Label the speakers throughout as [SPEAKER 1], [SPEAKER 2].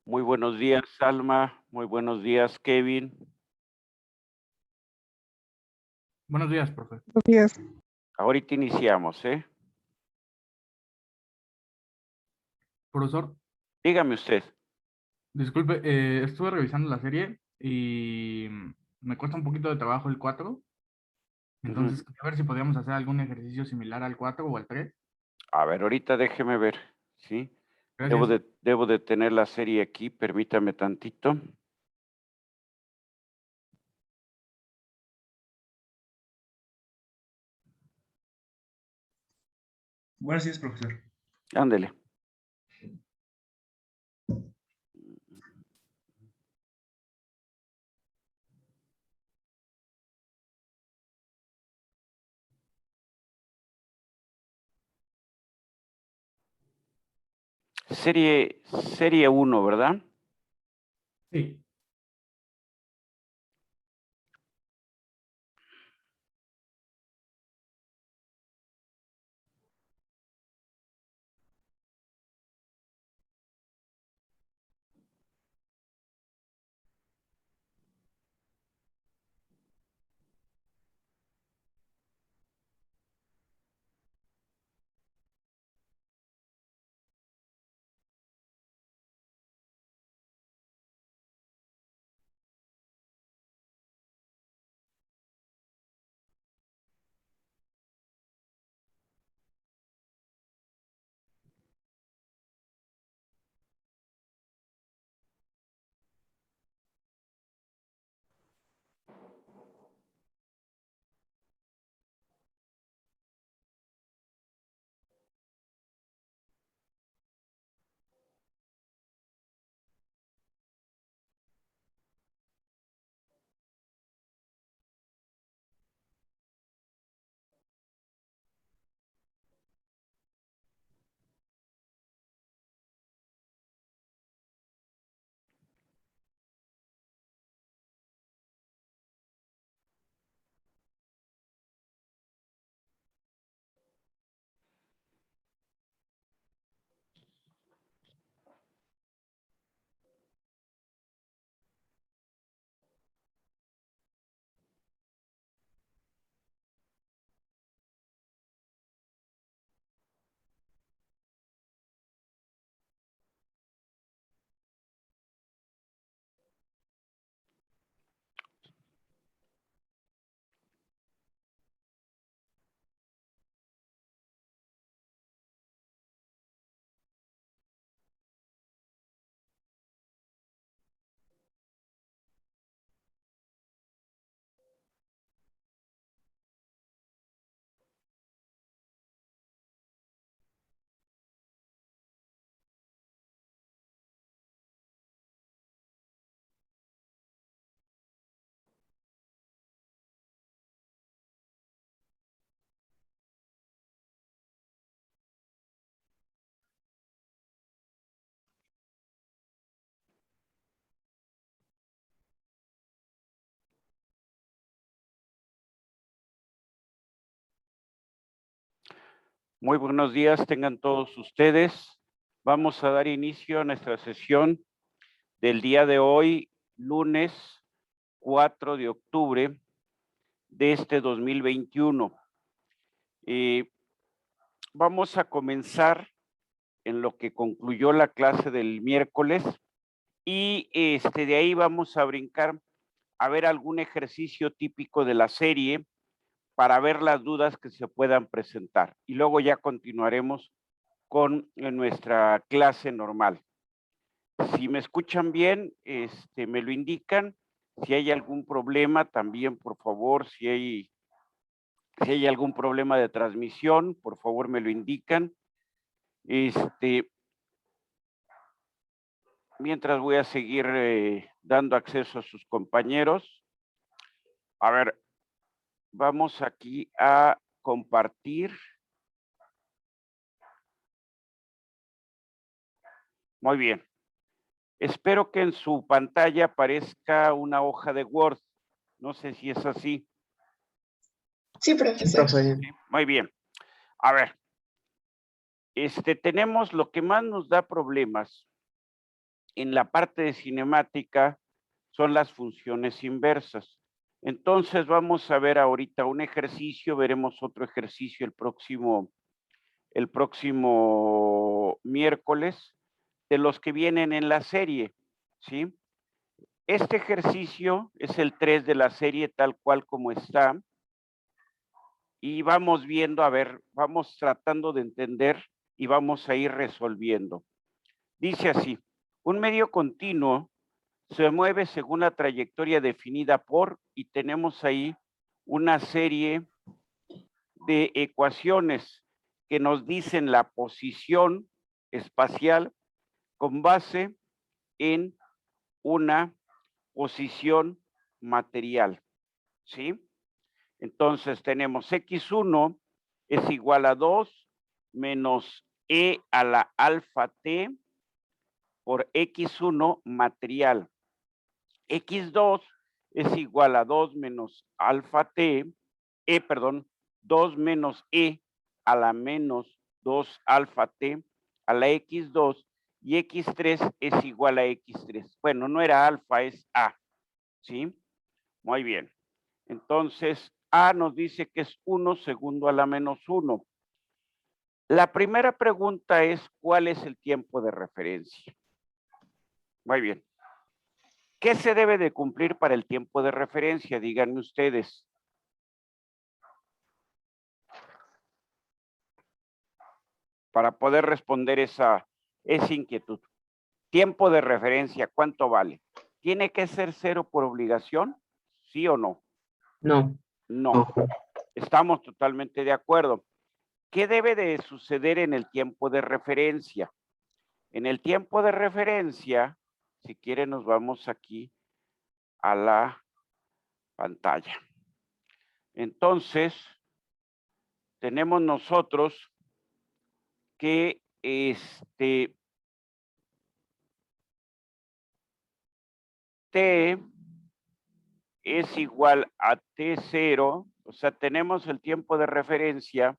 [SPEAKER 1] Muy buenos días, Alma. Muy buenos días, Kevin.
[SPEAKER 2] Buenos días, profe.
[SPEAKER 3] Buenos días.
[SPEAKER 1] Ahorita iniciamos, ¿eh?
[SPEAKER 2] Profesor,
[SPEAKER 1] Dígame usted.
[SPEAKER 2] disculpe, estuve revisando la serie y me cuesta un poquito de trabajo el 4.
[SPEAKER 1] Ujú.
[SPEAKER 2] Entonces, a ver si podríamos hacer algún ejercicio similar al 4 o al 3.
[SPEAKER 1] A ver, ahorita déjeme ver, ¿sí? Debo
[SPEAKER 2] Gracias.
[SPEAKER 1] de, debo de tener la serie aquí, permítame tantito.
[SPEAKER 4] Buenos días, profesor.
[SPEAKER 1] Ándele. Serie 1, ¿verdad?
[SPEAKER 2] Sí.
[SPEAKER 1] Muy buenos días, tengan todos ustedes. Vamos a dar inicio a nuestra sesión del día de hoy, lunes 4 de octubre de este 2021. Vamos a comenzar en lo que concluyó la clase del miércoles y de ahí vamos a brincar a ver algún ejercicio típico de la serie para ver las dudas que se puedan presentar. Y luego ya continuaremos con nuestra clase normal. Si me escuchan bien, me lo indican. Si hay algún problema, también, por favor, si hay algún problema de transmisión, por favor me lo indican. Mientras voy a seguir dando acceso a sus compañeros. A ver, vamos aquí a compartir. Muy bien. Espero que en su pantalla aparezca una hoja de Word. No sé si es así.
[SPEAKER 3] Sí, profesor.
[SPEAKER 1] Sí, muy bien. A ver, tenemos lo que más nos da problemas en la parte de cinemática son las funciones inversas. Entonces vamos a ver ahorita un ejercicio, veremos otro ejercicio el próximo miércoles, de los que vienen en la serie, ¿sí? Este ejercicio es el 3 de la serie tal cual como está. Y vamos viendo, a ver, vamos tratando de entender y vamos a ir resolviendo. Dice así, un medio continuo se mueve según la trayectoria definida por, y tenemos ahí una serie de ecuaciones que nos dicen la posición espacial con base en una posición material, ¿sí? Entonces tenemos x1 es igual a 2 menos e a la alfa t por x1 material. x2 es igual a 2 menos alfa t, 2 menos e a la menos 2 alfa t a la x2 y x3 es igual a x3. Bueno, no era alfa, es a, ¿sí? Muy bien. Entonces, a nos dice que es 1 segundo a la menos 1. La primera pregunta es, ¿cuál es el tiempo de referencia? Muy bien. ¿Qué se debe de cumplir para el tiempo de referencia? Díganme ustedes. Para poder responder esa inquietud. Tiempo de referencia, ¿cuánto vale? ¿Tiene que ser 0 por obligación? ¿Sí o no?
[SPEAKER 5] No.
[SPEAKER 1] No. Estamos totalmente de acuerdo. ¿Qué debe de suceder en el tiempo de referencia? En el tiempo de referencia, si quieren nos vamos aquí a la pantalla. Entonces, tenemos nosotros que T es igual a T0, o sea, tenemos el tiempo de referencia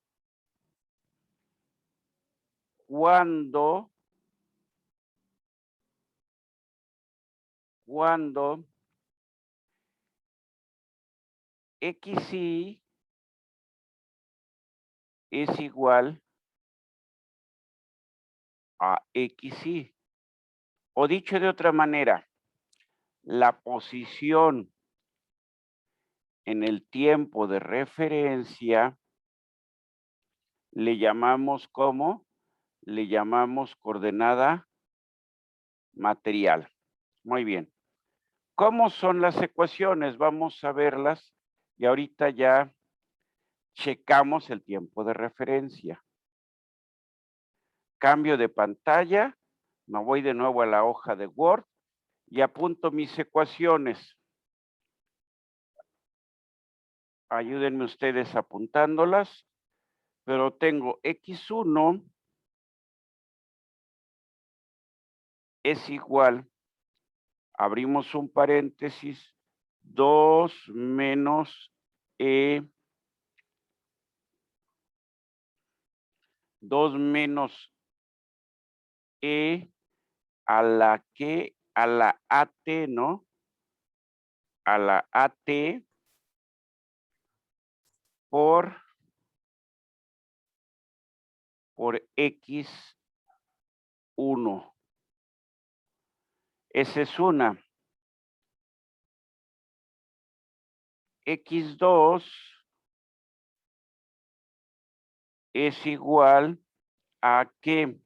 [SPEAKER 1] cuando xy es igual a xy. O dicho de otra manera, la posición en el tiempo de referencia le llamamos ¿cómo? Le llamamos coordenada material. Muy bien. ¿Cómo son las ecuaciones? Vamos a verlas y ahorita ya checamos el tiempo de referencia. Cambio de pantalla, me voy de nuevo a la hoja de Word y apunto mis ecuaciones. Ayúdenme ustedes apuntándolas, pero tengo x1 es igual, abrimos un paréntesis, 2 menos e 2 menos e a la AT, ¿no? A la AT por x1. Esa es una. x2 es igual a ¿qué?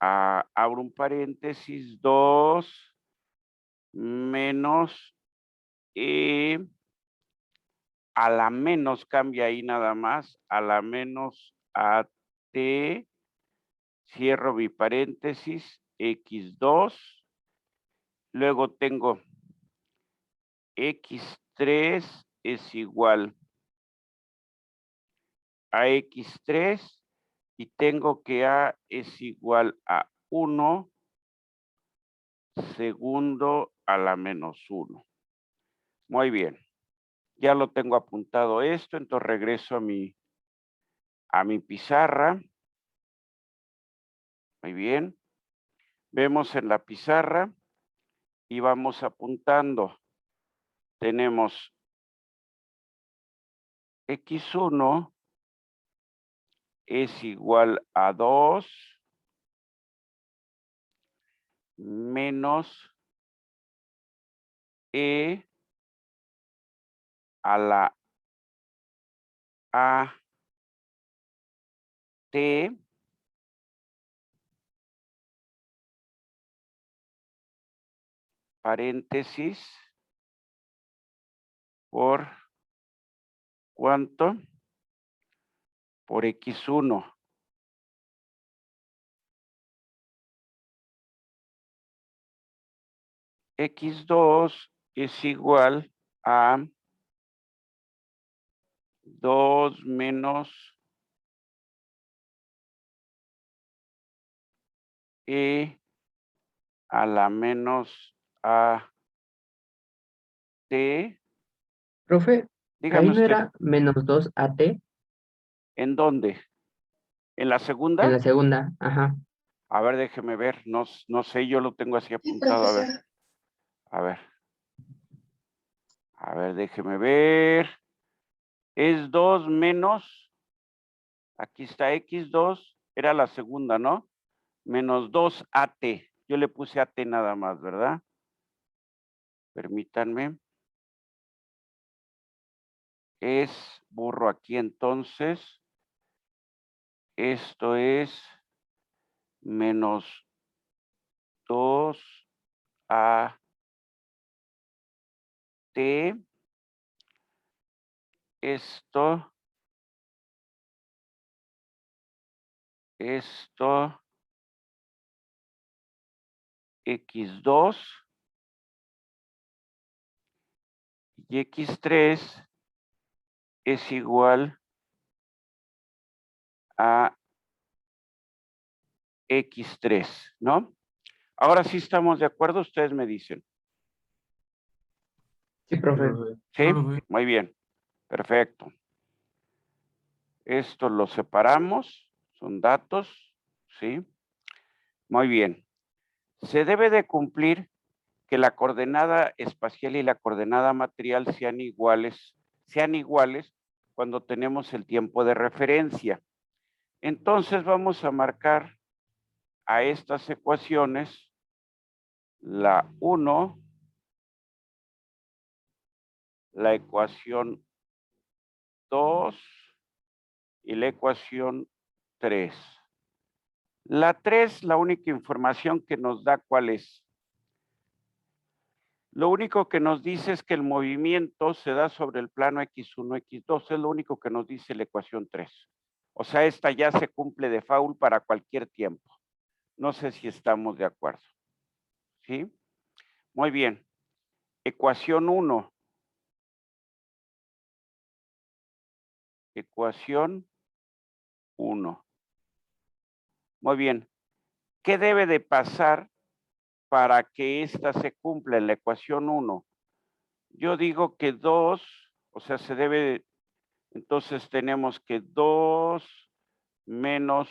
[SPEAKER 1] Abro un paréntesis, 2 menos e a la menos, cambia ahí nada más, a la menos AT, cierro mi paréntesis, x2, luego tengo x3 es igual a x3 y tengo que a es igual a 1 segundo a la menos 1. Muy bien. Ya lo tengo apuntado esto, entonces regreso a mi pizarra. Muy bien. Vemos en la pizarra y vamos apuntando. Tenemos X1 es igual a 2 menos E a la A T paréntesis por ¿cuánto? Por X1. X2 es igual a 2 menos E a la menos A T.
[SPEAKER 5] Profe,
[SPEAKER 1] Dígame
[SPEAKER 5] ahí no
[SPEAKER 1] usted,
[SPEAKER 5] era menos 2 AT
[SPEAKER 1] ¿en dónde? ¿En la
[SPEAKER 5] en
[SPEAKER 1] segunda?
[SPEAKER 5] la segunda. Ajá.
[SPEAKER 1] A ver, déjeme ver, no sé, yo lo tengo así
[SPEAKER 3] Sí,
[SPEAKER 1] apuntado, a ver,
[SPEAKER 3] profesor.
[SPEAKER 1] a ver. A ver, déjeme ver. Es 2 menos, aquí está X2, era la segunda, ¿no? Menos 2 AT. Yo le puse AT nada más, ¿verdad? Permítanme. Borro aquí entonces. Esto es menos 2 AT. Esto X2 y X3 es igual a X3, ¿no? Ahora sí estamos de acuerdo, ustedes me dicen.
[SPEAKER 5] Sí, profe.
[SPEAKER 1] ¿Sí?
[SPEAKER 2] Profe.
[SPEAKER 1] Muy bien, perfecto. Esto lo separamos, son datos, ¿sí? Muy bien. Se debe de cumplir que la coordenada espacial y la coordenada material sean iguales cuando tenemos el tiempo de referencia. Entonces vamos a marcar a estas ecuaciones la 1, la ecuación 2 y la ecuación 3. La 3, la única información que nos da, ¿cuál es? Lo único que nos dice es que el movimiento se da sobre el plano X1, X2, es lo único que nos dice la ecuación 3. O sea, esta ya se cumple de default para cualquier tiempo. No sé si estamos de acuerdo. ¿Sí? Muy bien. Ecuación 1. Ecuación 1. Muy bien. ¿Qué debe de pasar para que esta se cumpla en la ecuación 1? Yo digo que 2, o sea, se debe, entonces tenemos que 2 menos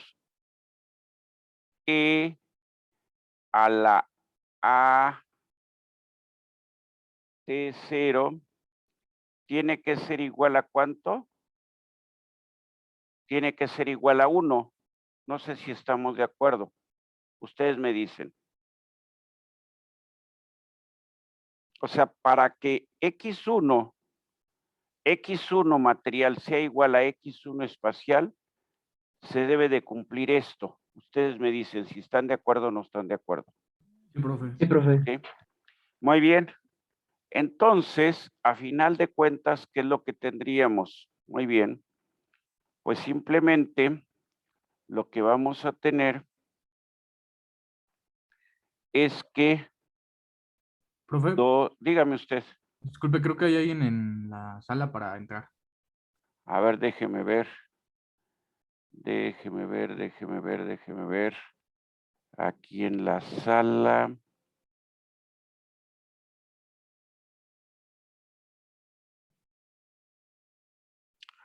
[SPEAKER 1] E a la A T0 tiene que ser igual a ¿cuánto? Tiene que ser igual a 1. No sé si estamos de acuerdo. Ustedes me dicen. O sea, para que X1 material sea igual a X1 espacial, se debe de cumplir esto. Ustedes me dicen si están de acuerdo o no están de acuerdo.
[SPEAKER 2] Sí, profe.
[SPEAKER 5] Sí, profe.
[SPEAKER 1] ¿Sí? Muy bien. Entonces, a final de cuentas, ¿qué es lo que tendríamos? Muy bien. Pues simplemente lo que vamos a tener es que,
[SPEAKER 2] Profe,
[SPEAKER 1] dígame usted,
[SPEAKER 2] disculpe, creo que hay alguien en la sala para entrar.
[SPEAKER 1] a ver, déjeme ver. Aquí en la sala.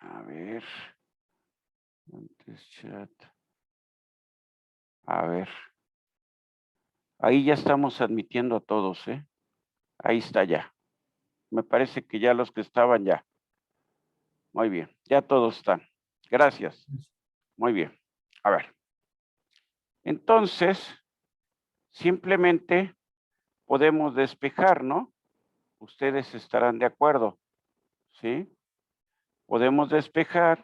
[SPEAKER 1] A ver. Antes chat. A ver. Ahí ya estamos admitiendo a todos, ¿eh? Ahí está ya. Me parece que ya los que estaban ya. Muy bien, ya todos están. Gracias. Muy bien. A ver. Entonces, simplemente podemos despejar, ¿no? Ustedes estarán de acuerdo, ¿sí? Podemos despejar.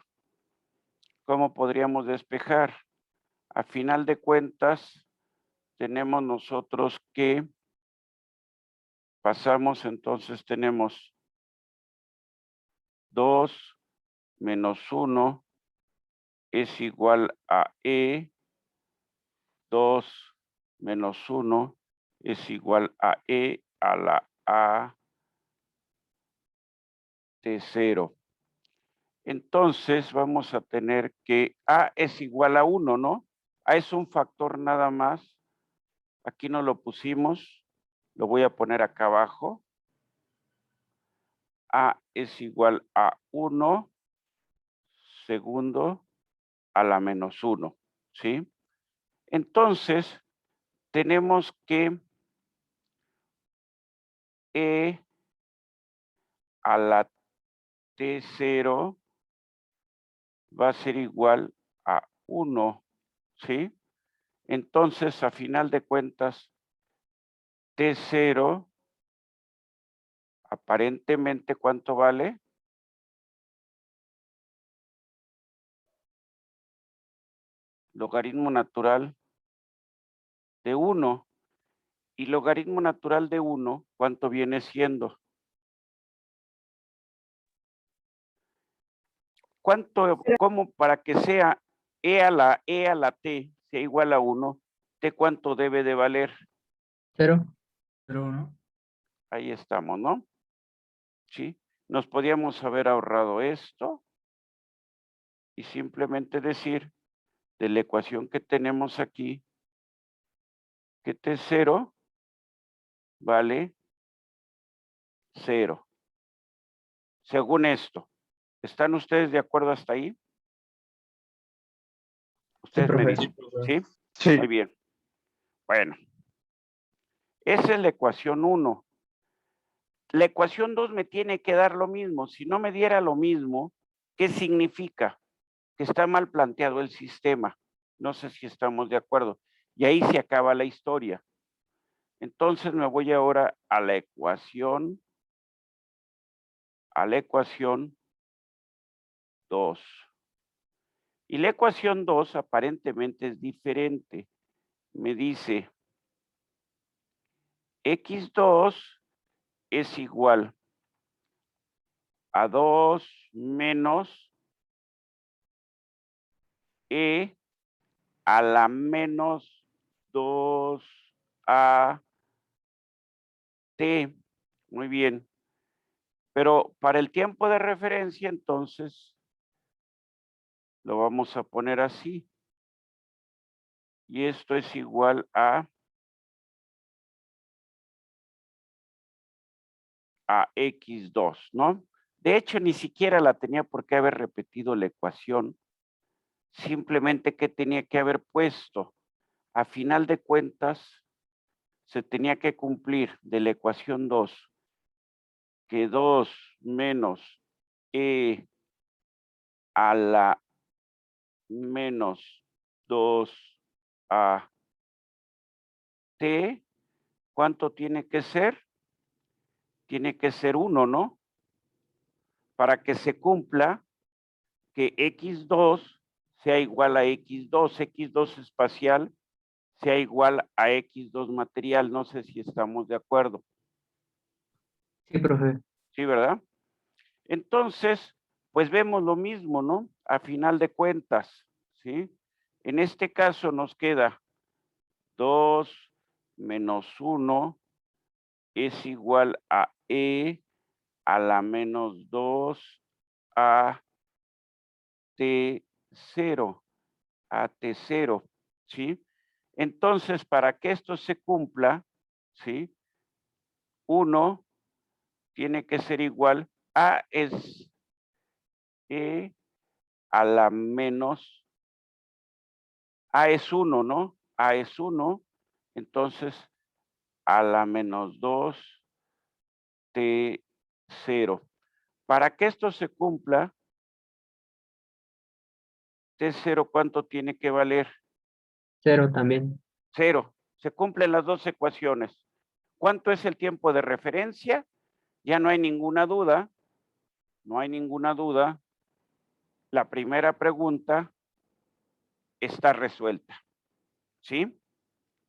[SPEAKER 1] ¿Cómo podríamos despejar? A final de cuentas, tenemos nosotros que pasamos, entonces tenemos 2 menos 1 es igual a E, 2 menos 1 es igual a E a la A de 0. Entonces vamos a tener que A es igual a 1, ¿no? A es un factor nada más. Aquí no lo pusimos. Lo voy a poner acá abajo. A es igual a 1 segundo a la menos 1, ¿sí? Entonces, tenemos que E a la T0 va a ser igual a 1, ¿sí? Entonces, a final de cuentas, T0, aparentemente, ¿cuánto vale? Logaritmo natural de 1. Y logaritmo natural de 1, ¿cuánto viene siendo? ¿Cómo para que sea E a la T sea igual a 1, T cuánto debe de valer?
[SPEAKER 5] 0.
[SPEAKER 4] Pero, ¿no?
[SPEAKER 1] Ahí estamos, ¿no? Sí, nos podíamos haber ahorrado esto y simplemente decir de la ecuación que tenemos aquí que T0 vale 0. Según esto, ¿están ustedes de acuerdo hasta ahí? Ustedes me
[SPEAKER 5] profe.
[SPEAKER 1] dicen, ¿sí?
[SPEAKER 6] Sí.
[SPEAKER 1] Muy bien. Bueno, esa es la ecuación 1. La ecuación 2 me tiene que dar lo mismo. Si no me diera lo mismo, ¿qué significa? Que está mal planteado el sistema. No sé si estamos de acuerdo. Y ahí se acaba la historia. Entonces me voy ahora a la ecuación 2. Y la ecuación 2 aparentemente es diferente. Me dice x2 es igual a 2 menos e a la menos 2a t. Muy bien. Pero para el tiempo de referencia, entonces, lo vamos a poner así. Y esto es igual a x2, ¿no? De hecho, ni siquiera la tenía por qué haber repetido la ecuación. Simplemente que tenía que haber puesto. A final de cuentas, se tenía que cumplir de la ecuación 2 que 2 menos e a la menos 2a t, ¿cuánto tiene que ser? Tiene que ser 1, ¿no? Para que se cumpla que x2 sea igual a x2 espacial sea igual a x2 material. No sé si estamos de acuerdo.
[SPEAKER 5] Sí, profe.
[SPEAKER 1] Sí, ¿verdad? Entonces, pues vemos lo mismo, ¿no? A final de cuentas, ¿sí? En este caso nos queda 2 menos 1 es igual a e a la menos 2 a t0, a t0, ¿sí? Entonces, para que esto se cumpla, ¿sí? 1 tiene que ser igual a es e a la menos, a es 1, ¿no? A es 1, entonces a la menos 2 T0. Para que esto se cumpla, T0, ¿cuánto tiene que valer?
[SPEAKER 5] 0 también.
[SPEAKER 1] 0. Se cumplen las dos ecuaciones. ¿Cuánto es el tiempo de referencia? Ya no hay ninguna duda. No hay ninguna duda. La primera pregunta está resuelta. ¿Sí?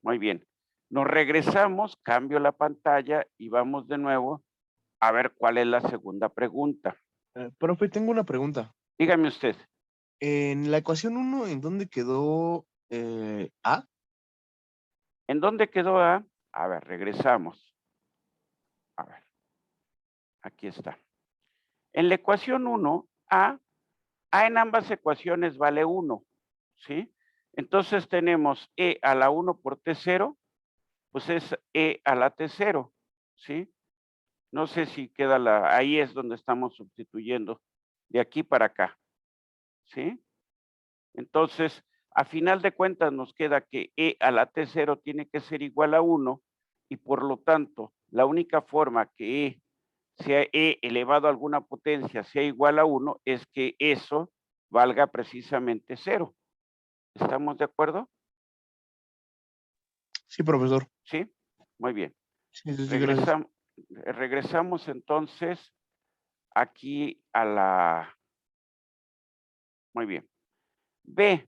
[SPEAKER 1] Muy bien. Nos regresamos, cambio la pantalla y vamos de nuevo a ver cuál es la segunda pregunta.
[SPEAKER 6] Profe, tengo una pregunta.
[SPEAKER 1] Dígame usted.
[SPEAKER 6] En la ecuación 1, ¿en dónde quedó A?
[SPEAKER 1] ¿En dónde quedó A? A ver, regresamos. A ver. Aquí está. En la ecuación 1, A en ambas ecuaciones vale 1. ¿Sí? Entonces tenemos E a la 1 por T0, pues es E a la T0. ¿Sí? No sé si queda ahí es donde estamos sustituyendo, de aquí para acá. ¿Sí? Entonces, a final de cuentas nos queda que E a la T0 tiene que ser igual a 1 y por lo tanto, la única forma que E sea E elevado a alguna potencia sea igual a 1 es que eso valga precisamente 0. ¿Estamos de acuerdo?
[SPEAKER 6] Sí, profesor.
[SPEAKER 1] ¿Sí? Muy bien.
[SPEAKER 6] Sí, gracias.
[SPEAKER 1] Regresamos entonces aquí a la... Muy bien. B,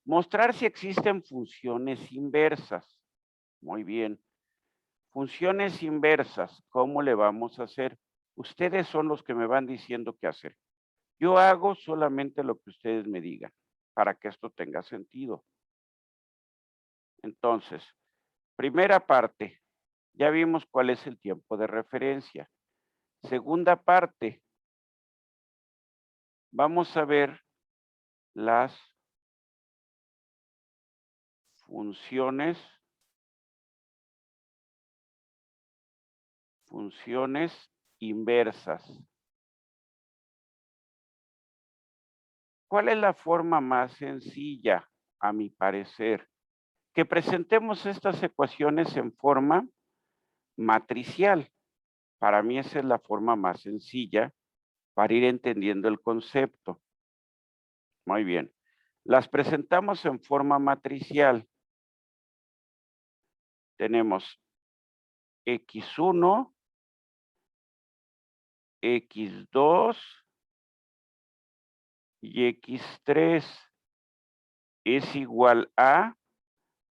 [SPEAKER 1] mostrar si existen funciones inversas. Muy bien. Funciones inversas, ¿cómo le vamos a hacer? Ustedes son los que me van diciendo qué hacer. Yo hago solamente lo que ustedes me digan para que esto tenga sentido. Entonces, primera parte, ya vimos cuál es el tiempo de referencia. Segunda parte, vamos a ver las funciones inversas. ¿Cuál es la forma más sencilla, a mi parecer? Que presentemos estas ecuaciones en forma matricial. Para mí esa es la forma más sencilla para ir entendiendo el concepto. Muy bien. Las presentamos en forma matricial. Tenemos X1, X2 y X3 es igual a,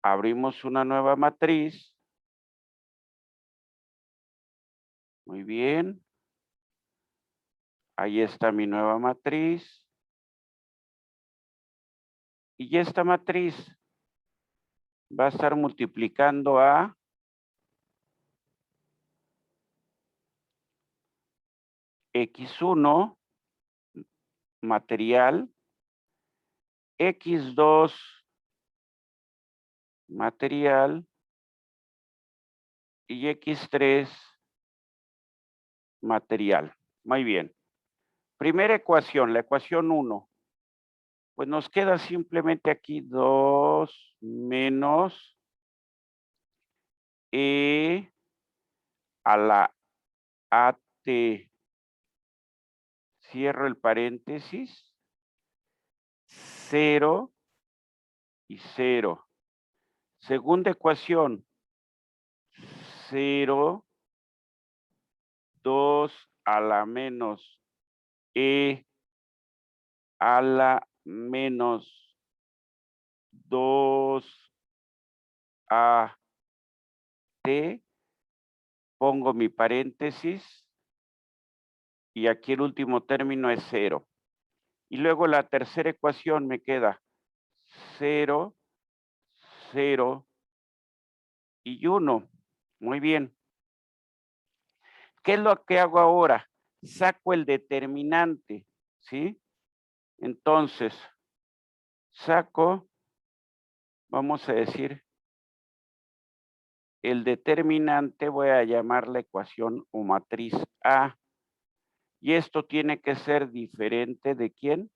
[SPEAKER 1] abrimos una nueva matriz. Muy bien. Ahí está mi nueva matriz. Y esta matriz va a estar multiplicando a X1 material, X2 material y X3 material. Muy bien. Primera ecuación, la ecuación 1. Pues nos queda simplemente aquí 2 menos E a la AT. Cierro el paréntesis. 0 y 0. Segunda ecuación. 0, 2 a la menos E a la menos 2 a T. Pongo mi paréntesis. Y aquí el último término es 0. Y luego la tercera ecuación me queda 0, 0 y 1. Muy bien. ¿Qué es lo que hago ahora? Saco el determinante, ¿sí? Entonces, saco, vamos a decir, el determinante, voy a llamar la ecuación o matriz A. Y esto tiene que ser diferente ¿de quién?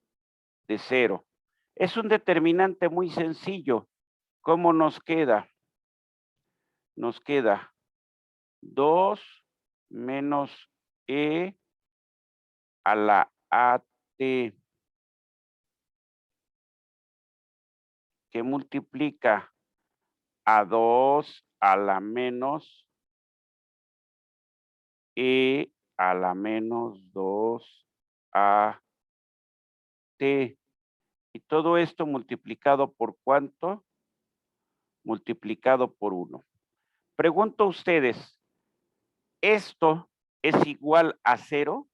[SPEAKER 1] De 0. Es un determinante muy sencillo. ¿Cómo nos queda? Nos queda 2 menos E a la AT, que multiplica a 2 a la menos E a la menos 2 a T. Y todo esto multiplicado por ¿cuánto? Multiplicado por 1. Pregunto a ustedes, ¿esto es igual a 0?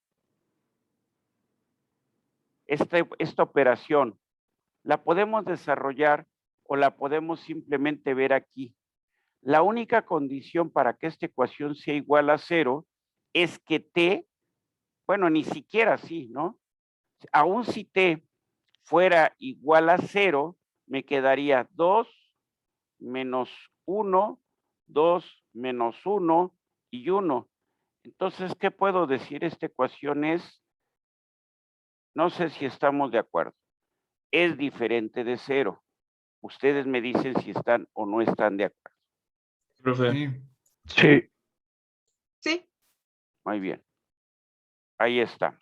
[SPEAKER 1] Esta operación, ¿la podemos desarrollar o la podemos simplemente ver aquí? La única condición para que esta ecuación sea igual a 0 es que T, bueno, ni siquiera así, ¿no? Aún si T fuera igual a 0, me quedaría 2 menos 1, 2 menos 1 y 1. Entonces, ¿qué puedo decir? Esta ecuación es, no sé si estamos de acuerdo, es diferente de 0. Ustedes me dicen si están o no están de acuerdo.
[SPEAKER 4] Profe.
[SPEAKER 1] Sí.
[SPEAKER 3] Sí.
[SPEAKER 1] Muy bien. Ahí estamos.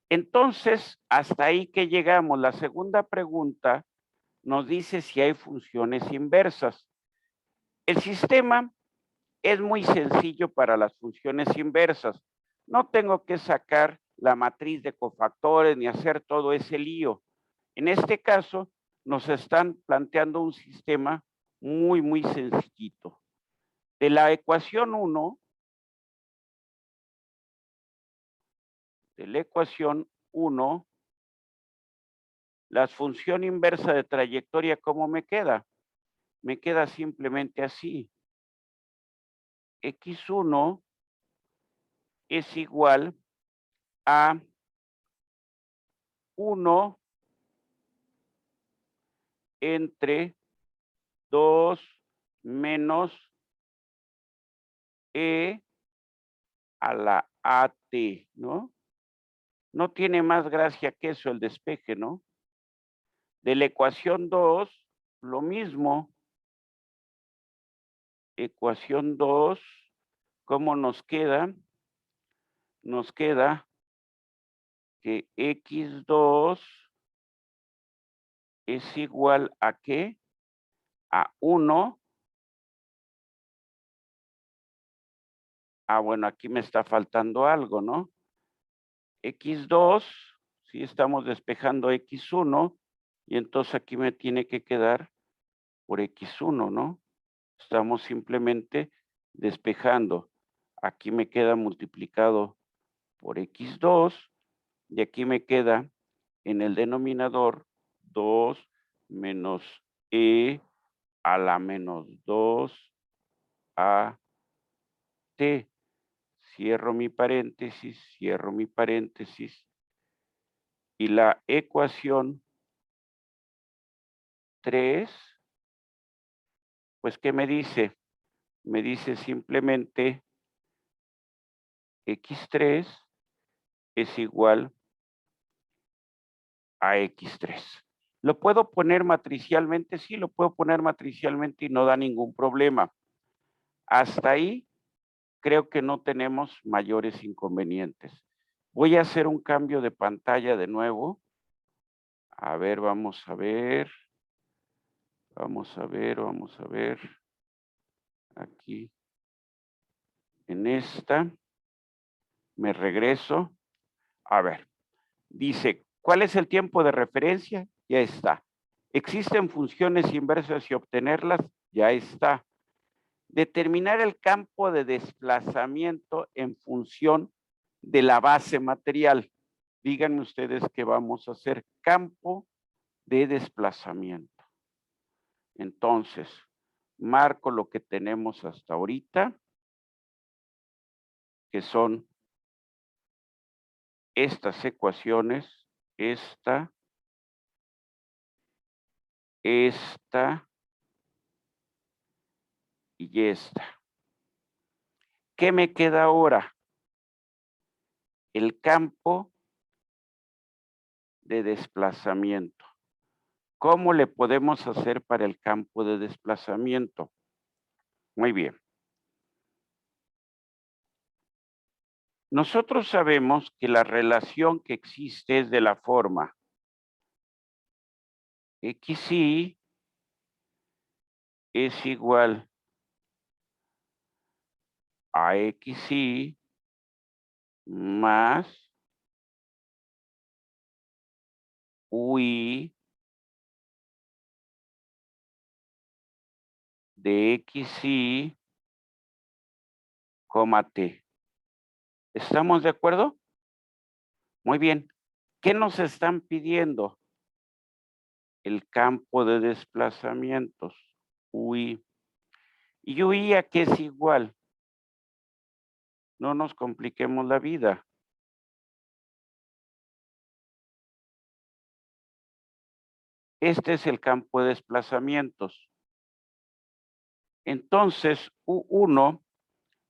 [SPEAKER 1] Entonces, hasta ahí que llegamos. La segunda pregunta nos dice si hay funciones inversas. El sistema es muy sencillo para las funciones inversas. No tengo que sacar la matriz de cofactores ni hacer todo ese lío. En este caso, nos están planteando un sistema muy, muy sencillito. De la ecuación 1, la función inversa de trayectoria, ¿cómo me queda? Me queda simplemente así. X1 es igual a 1 entre 2 menos E a la AT, ¿no? No tiene más gracia que eso el despeje, ¿no? De la ecuación 2, lo mismo. Ecuación 2, ¿cómo nos queda? Nos queda que X2 es igual a ¿qué? A 1. Ah, bueno, aquí me está faltando algo, ¿no? X2, sí estamos despejando X1, y entonces aquí me tiene que quedar por X1, ¿no? Estamos simplemente despejando. Aquí me queda multiplicado por X2, y aquí me queda en el denominador 2 menos E a la menos 2 a T. Cierro mi paréntesis, y la ecuación 3, pues, ¿qué me dice? Me dice simplemente X3 es igual a X3. ¿Lo puedo poner matricialmente? Sí, lo puedo poner matricialmente y no da ningún problema. Hasta ahí creo que no tenemos mayores inconvenientes. Voy a hacer un cambio de pantalla de nuevo. A ver, vamos a ver. Vamos a ver. Aquí. En esta. Me regreso. A ver. Dice, ¿cuál es el tiempo de referencia? Ya está. ¿Existen funciones inversas y obtenerlas? Ya está. Determinar el campo de desplazamiento en función de la base material. Díganme ustedes qué vamos a hacer. Campo de desplazamiento. Entonces, marco lo que tenemos hasta ahorita, que son estas ecuaciones, esta y esta. ¿Qué me queda ahora? El campo de desplazamiento. ¿Cómo le podemos hacer para el campo de desplazamiento? Muy bien. Nosotros sabemos que la relación que existe es de la forma XY es igual a XY más UI de XY, T. ¿Estamos de acuerdo? Muy bien. ¿Qué nos están pidiendo? El campo de desplazamientos, UI. ¿Y UI a qué es igual? No nos compliquemos la vida. Este es el campo de desplazamientos. Entonces, U1,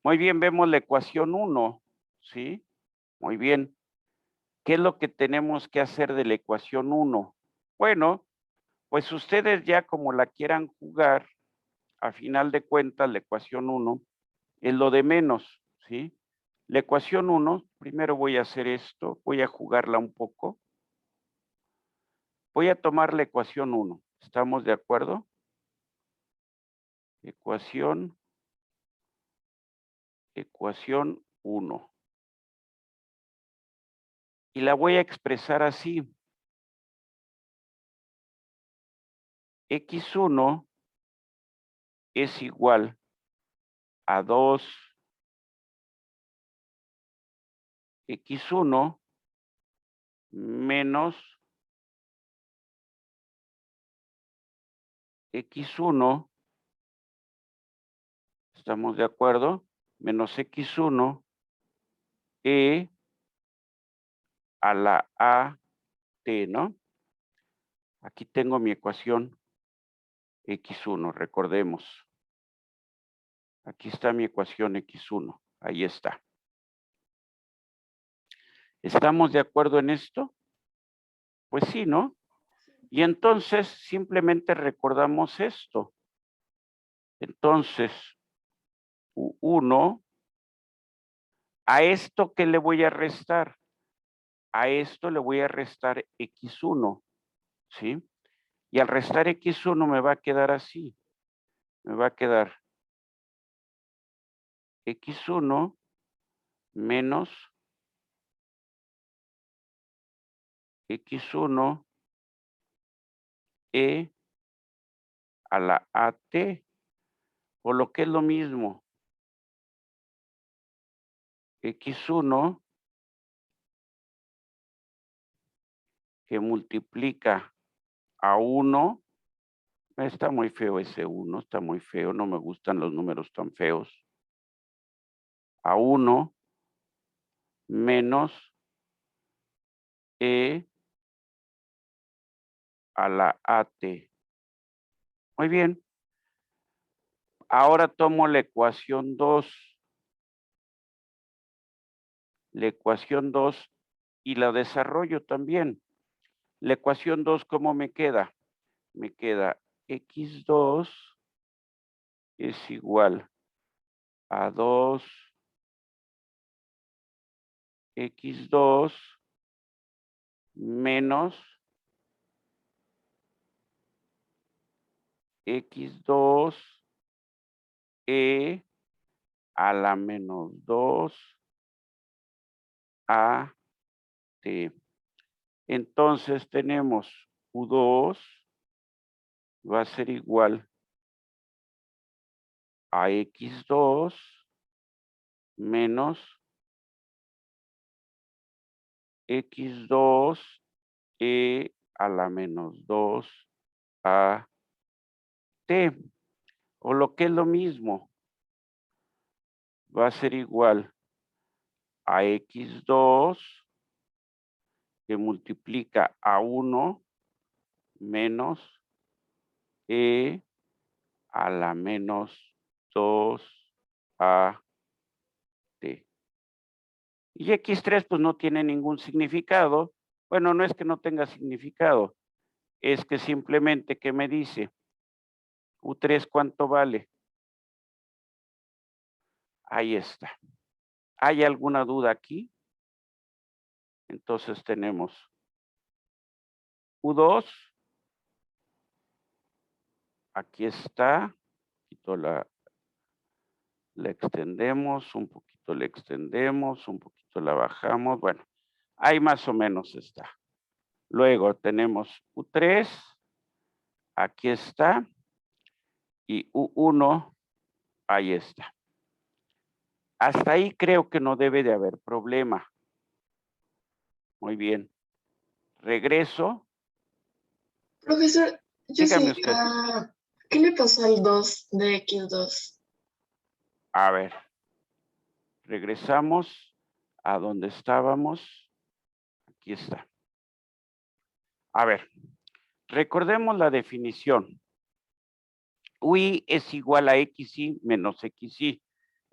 [SPEAKER 1] muy bien, vemos la ecuación 1, ¿sí? Muy bien. ¿Qué es lo que tenemos que hacer de la ecuación 1? Bueno, pues ustedes ya como la quieran jugar, a final de cuentas la ecuación 1 es lo de menos, ¿sí? La ecuación 1, primero voy a hacer esto, voy a jugarla un poco. Voy a tomar la ecuación 1, ¿estamos de acuerdo? Ecuación 1. Y la voy a expresar así. X1 es igual a 2 X1 menos X1, ¿estamos de acuerdo? Menos X1 a la AT, ¿no? Aquí tengo mi ecuación X1, recordemos. Aquí está mi ecuación X1, ahí está. ¿Estamos de acuerdo en esto? Pues sí, ¿no? Y entonces simplemente recordamos esto. Entonces, U1, ¿a esto qué le voy a restar? A esto le voy a restar X1, ¿sí? Y al restar X1 me va a quedar así. Me va a quedar X1 menos X1 a la AT, o lo que es lo mismo, X1 que multiplica a 1, está muy feo ese 1, está muy feo, no me gustan los números tan feos, a 1 menos a la AT. Muy bien. Ahora tomo la ecuación 2. La ecuación 2 y la desarrollo también. La ecuación 2, ¿cómo me queda? Me queda X2 es igual a 2 X2 menos X2 a la menos 2 AT. Entonces tenemos U2 va a ser igual a X2 menos X2 a la menos 2 AT. O lo que es lo mismo, va a ser igual a X2 que multiplica a 1 menos a la menos 2 AT. Y X3 pues no tiene ningún significado. Bueno, no es que no tenga significado, es que simplemente, ¿qué me dice? U3, ¿cuánto vale? Ahí está. ¿Hay alguna duda aquí? Entonces tenemos U2. Aquí está. Un poquito la extendemos, un poquito la extendemos, un poquito la bajamos. Bueno, ahí más o menos está. Luego tenemos U3. Aquí está. Y U1, ahí está. Hasta ahí creo que no debe de haber problema. Muy bien. Regreso.
[SPEAKER 3] Profesor, yo
[SPEAKER 1] Dígame
[SPEAKER 3] sí,
[SPEAKER 1] usted.
[SPEAKER 3] ¿qué le pasó al 2 de X2?
[SPEAKER 1] A ver. Regresamos a donde estábamos. Aquí está. A ver. Recordemos la definición. UI es igual a XY menos XY.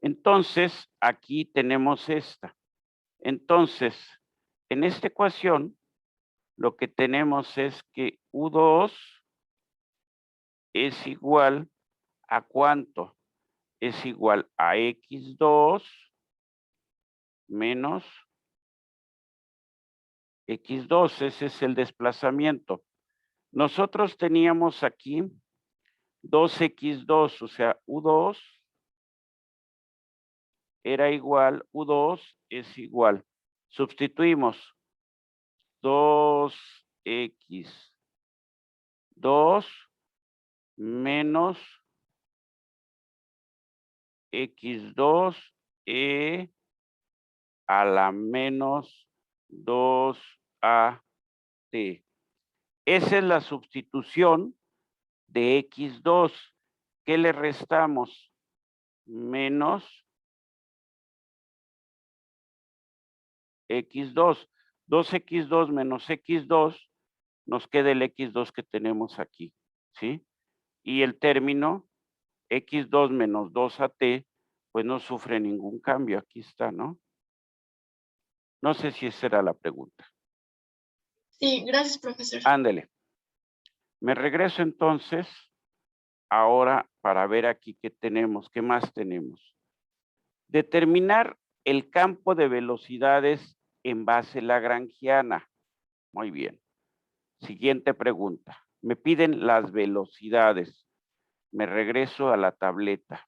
[SPEAKER 1] Entonces, aquí tenemos esta. Entonces, en esta ecuación, lo que tenemos es que U2 es igual a ¿cuánto? Es igual a X2 menos X2. Ese es el desplazamiento. Nosotros teníamos aquí 2X2, o sea, U2 era igual, U2 es igual. Sustituimos 2X2 menos X2 a la menos 2AT. Esa es la sustitución de X2. ¿Qué le restamos? Menos X2. 2X2 menos X2, nos queda el X2 que tenemos aquí, ¿sí? Y el término X2 menos 2AT, pues no sufre ningún cambio. Aquí está, ¿no? No sé si esa era la pregunta.
[SPEAKER 3] Sí, gracias, profesor.
[SPEAKER 1] Ándele. Me regreso entonces ahora para ver aquí qué tenemos, qué más tenemos. Determinar el campo de velocidades en base lagrangiana. Muy bien. Siguiente pregunta. Me piden las velocidades. Me regreso a la tableta.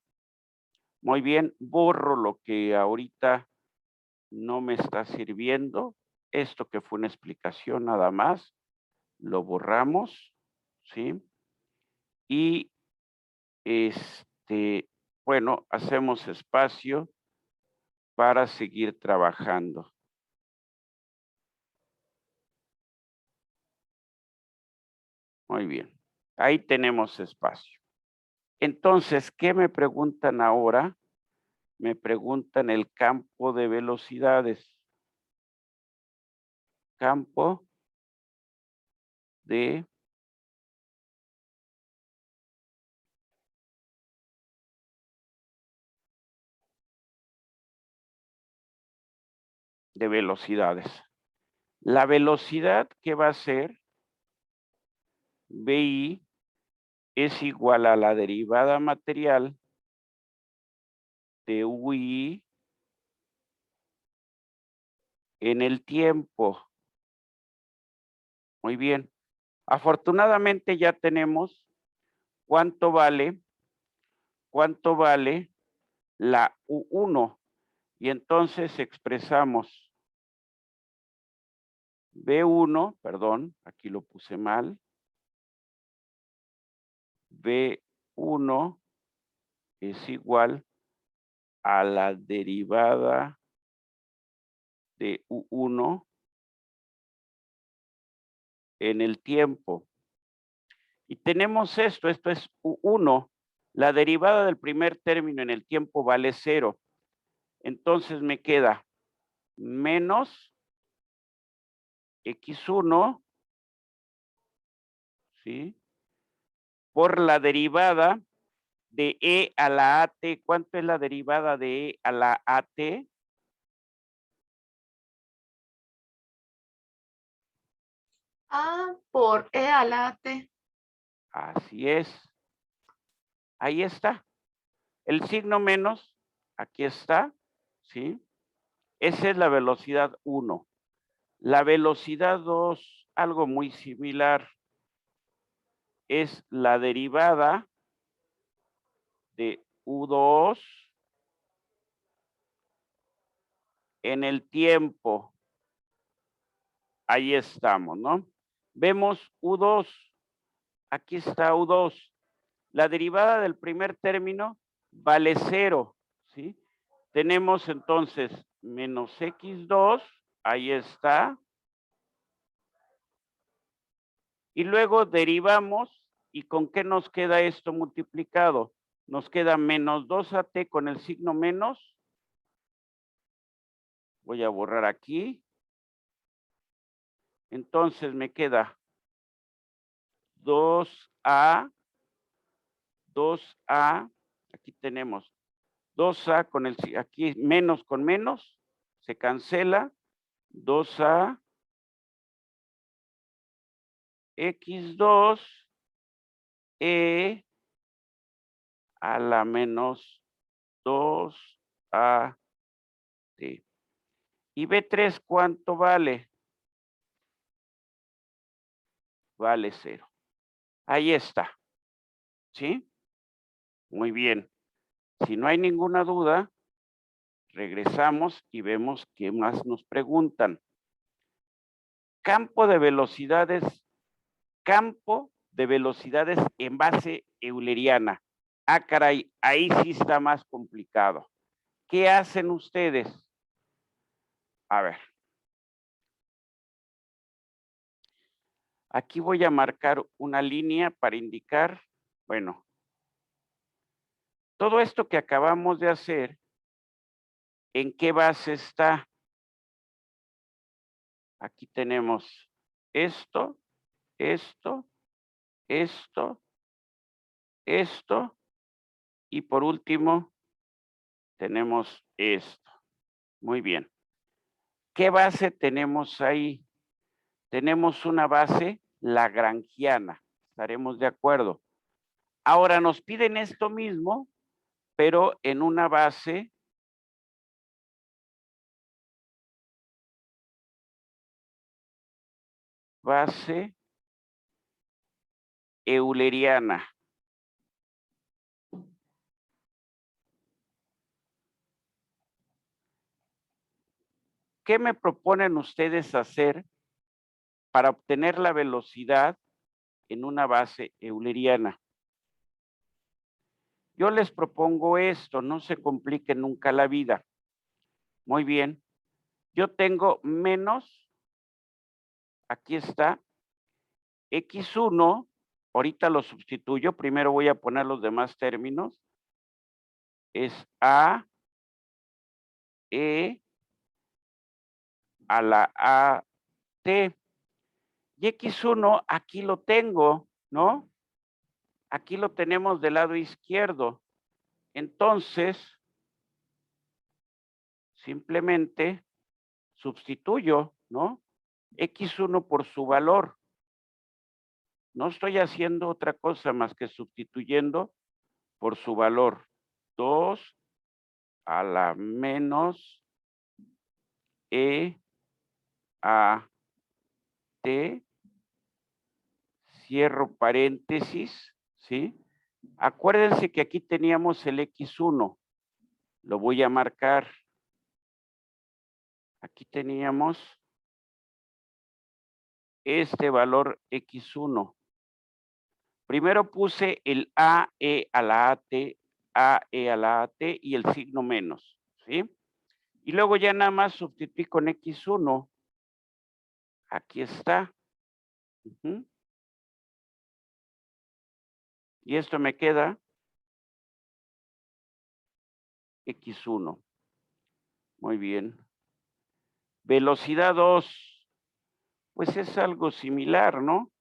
[SPEAKER 1] Muy bien, borro lo que ahorita no me está sirviendo. Esto que fue una explicación nada más, lo borramos, ¿sí? Y bueno, hacemos espacio para seguir trabajando. Muy bien, ahí tenemos espacio. Entonces, ¿qué me preguntan ahora? Me preguntan el campo de velocidades. Campo de velocidades. La velocidad que va a ser BI es igual a la derivada material de UI en el tiempo. Muy bien. Afortunadamente ya tenemos cuánto vale la U1. Y entonces expresamos B1, perdón, aquí lo puse mal. B1 es igual a la derivada de U1 en el tiempo. Y tenemos esto es U1. La derivada del primer término en el tiempo vale 0. Entonces me queda menos X1, ¿sí? Por la derivada de E a la AT. ¿Cuánto es la derivada de E a la AT?
[SPEAKER 3] A por E a la T.
[SPEAKER 1] Así es. Ahí está. El signo menos, aquí está, ¿sí? Esa es la velocidad 1. La velocidad 2, algo muy similar, es la derivada de U2 en el tiempo. Ahí estamos, ¿no? Vemos U2. Aquí está U2. La derivada del primer término vale 0, ¿sí? Tenemos entonces menos X2, ahí está. Y luego derivamos, ¿y con qué nos queda esto multiplicado? Nos queda menos 2AT con el signo menos. Voy a borrar aquí. Entonces me queda 2A, aquí tenemos 2A con el, aquí menos con menos, se cancela, 2A, X2, E a la menos 2AT. ¿Y B3 cuánto vale? Vale 0. Ahí está. ¿Sí? Muy bien. Si no hay ninguna duda, regresamos y vemos qué más nos preguntan. Campo de velocidades en base euleriana. Ah, caray, ahí sí está más complicado. ¿Qué hacen ustedes? A ver. Aquí voy a marcar una línea para indicar, bueno, todo esto que acabamos de hacer, ¿en qué base está? Aquí tenemos esto, esto, esto, esto, y por último tenemos esto. Muy bien. ¿Qué base tenemos ahí? Tenemos una base lagrangiana. Estaremos de acuerdo. Ahora nos piden esto mismo, pero en una base euleriana. ¿Qué me proponen ustedes hacer para obtener la velocidad en una base euleriana? Yo les propongo esto, no se complique nunca la vida. Muy bien. Yo tengo menos, aquí está, X1, ahorita lo sustituyo, primero voy a poner los demás términos. Es A, E, a la AT. Y X1 aquí lo tengo, ¿no? Aquí lo tenemos del lado izquierdo. Entonces, simplemente sustituyo, ¿no? X1 por su valor. No estoy haciendo otra cosa más que sustituyendo por su valor. 2 a la menos E a T, cierro paréntesis, ¿sí? Acuérdense que aquí teníamos el X1, lo voy a marcar. Aquí teníamos este valor X1. Primero puse el AE a la AT, AE a la AT y el signo menos, ¿sí? Y luego ya nada más sustituí con X1. Aquí está. Y esto me queda X1. Muy bien. Velocidad 2. Pues es algo similar, ¿no?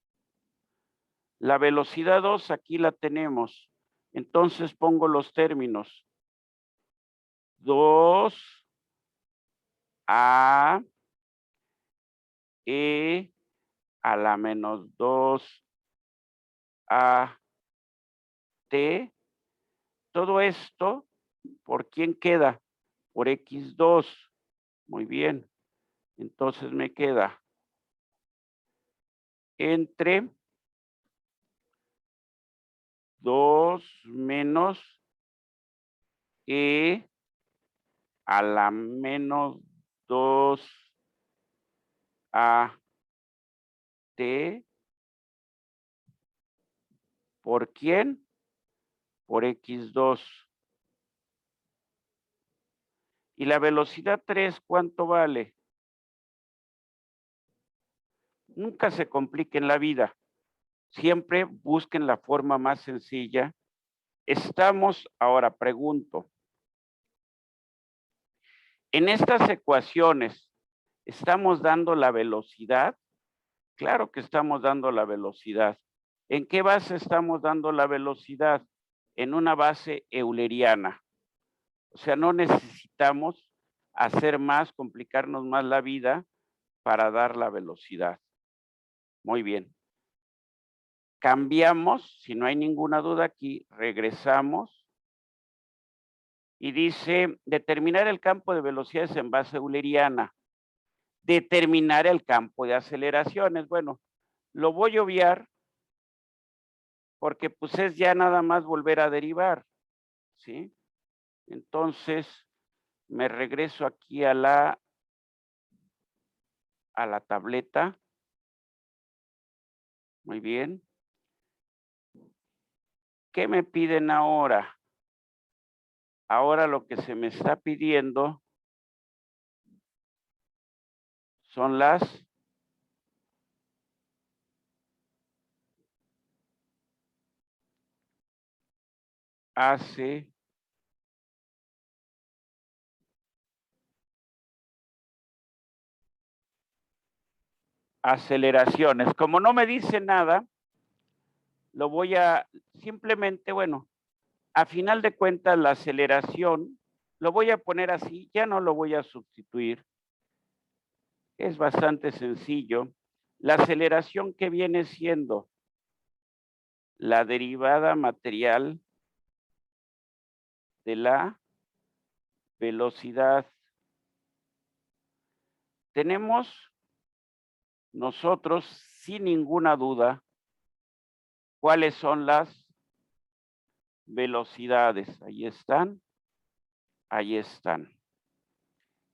[SPEAKER 1] La velocidad 2 aquí la tenemos. Entonces pongo los términos. 2 a E a la menos 2 a T. Todo esto, ¿por quién queda? Por X2. Muy bien. Entonces me queda entre 2 menos e a la menos 2 a t. ¿Por quién? Por x2. ¿Y la velocidad 3 cuánto vale? Nunca se compliquen la vida. Siempre busquen la forma más sencilla. Ahora pregunto, en estas ecuaciones, ¿estamos dando la velocidad? Claro que estamos dando la velocidad. ¿En qué base estamos dando la velocidad? En una base euleriana. O sea, no necesitamos hacer más, complicarnos más la vida para dar la velocidad. Muy bien. Cambiamos, si no hay ninguna duda aquí, regresamos. Y dice, determinar el campo de velocidades en base euleriana. Determinar el campo de aceleraciones. Bueno, lo voy a obviar porque pues es ya nada más volver a derivar, ¿sí? Entonces, me regreso aquí a la tableta. Muy bien. ¿Qué me piden ahora? Ahora lo que se me está pidiendo son las aceleraciones. Como no me dice nada, lo voy a simplemente, bueno, a final de cuentas la aceleración, lo voy a poner así, ya no lo voy a sustituir. Es bastante sencillo. La aceleración que viene siendo la derivada material de la velocidad. Tenemos nosotros, sin ninguna duda, cuáles son las velocidades. Ahí están. Ahí están.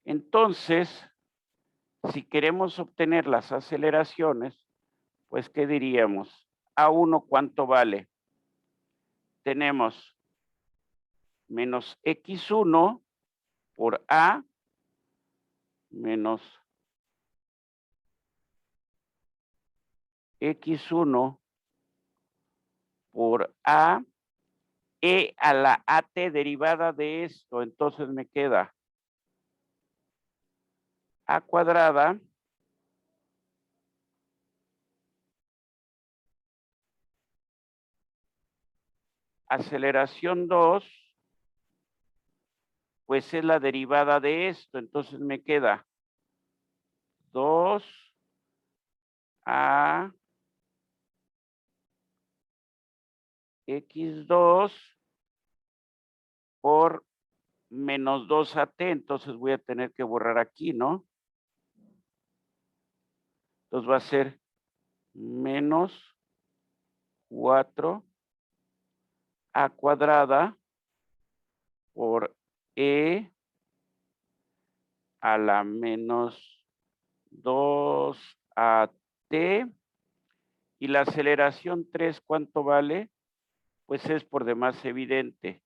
[SPEAKER 1] Entonces, si queremos obtener las aceleraciones, pues, ¿qué diríamos? A1, ¿cuánto vale? Tenemos menos x1 por a menos x1 por a e a la at derivada de esto. Entonces me queda a cuadrada aceleración 2, pues es la derivada de esto. Entonces me queda 2 a x2 por menos 2at. Entonces voy a tener que borrar aquí, ¿no? Entonces va a ser menos 4 a cuadrada por e a la menos 2at. Y la aceleración 3, ¿cuánto vale? Pues es por demás evidente.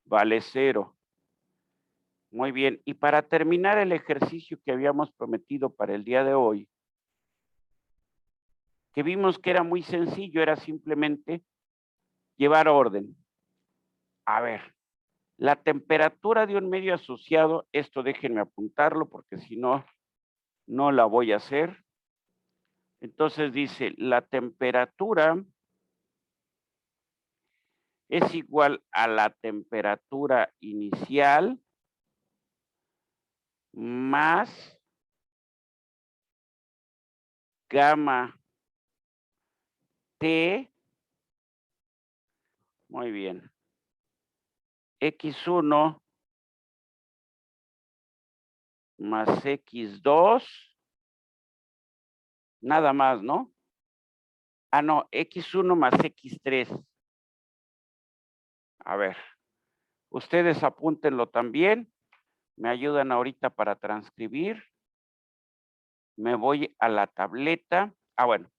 [SPEAKER 1] Vale 0. Muy bien. Y para terminar el ejercicio que habíamos prometido para el día de hoy, que vimos que era muy sencillo, era simplemente llevar orden. A ver, la temperatura de un medio asociado, esto déjenme apuntarlo porque si no, no la voy a hacer. Entonces dice, la temperatura es igual a la temperatura inicial más gamma T. Muy bien. X1 más x2, nada más, ¿no? Ah, no, x1 más x3. A ver, ustedes apúntenlo también. Me ayudan ahorita para transcribir. Me voy a la tableta. Ah, bueno,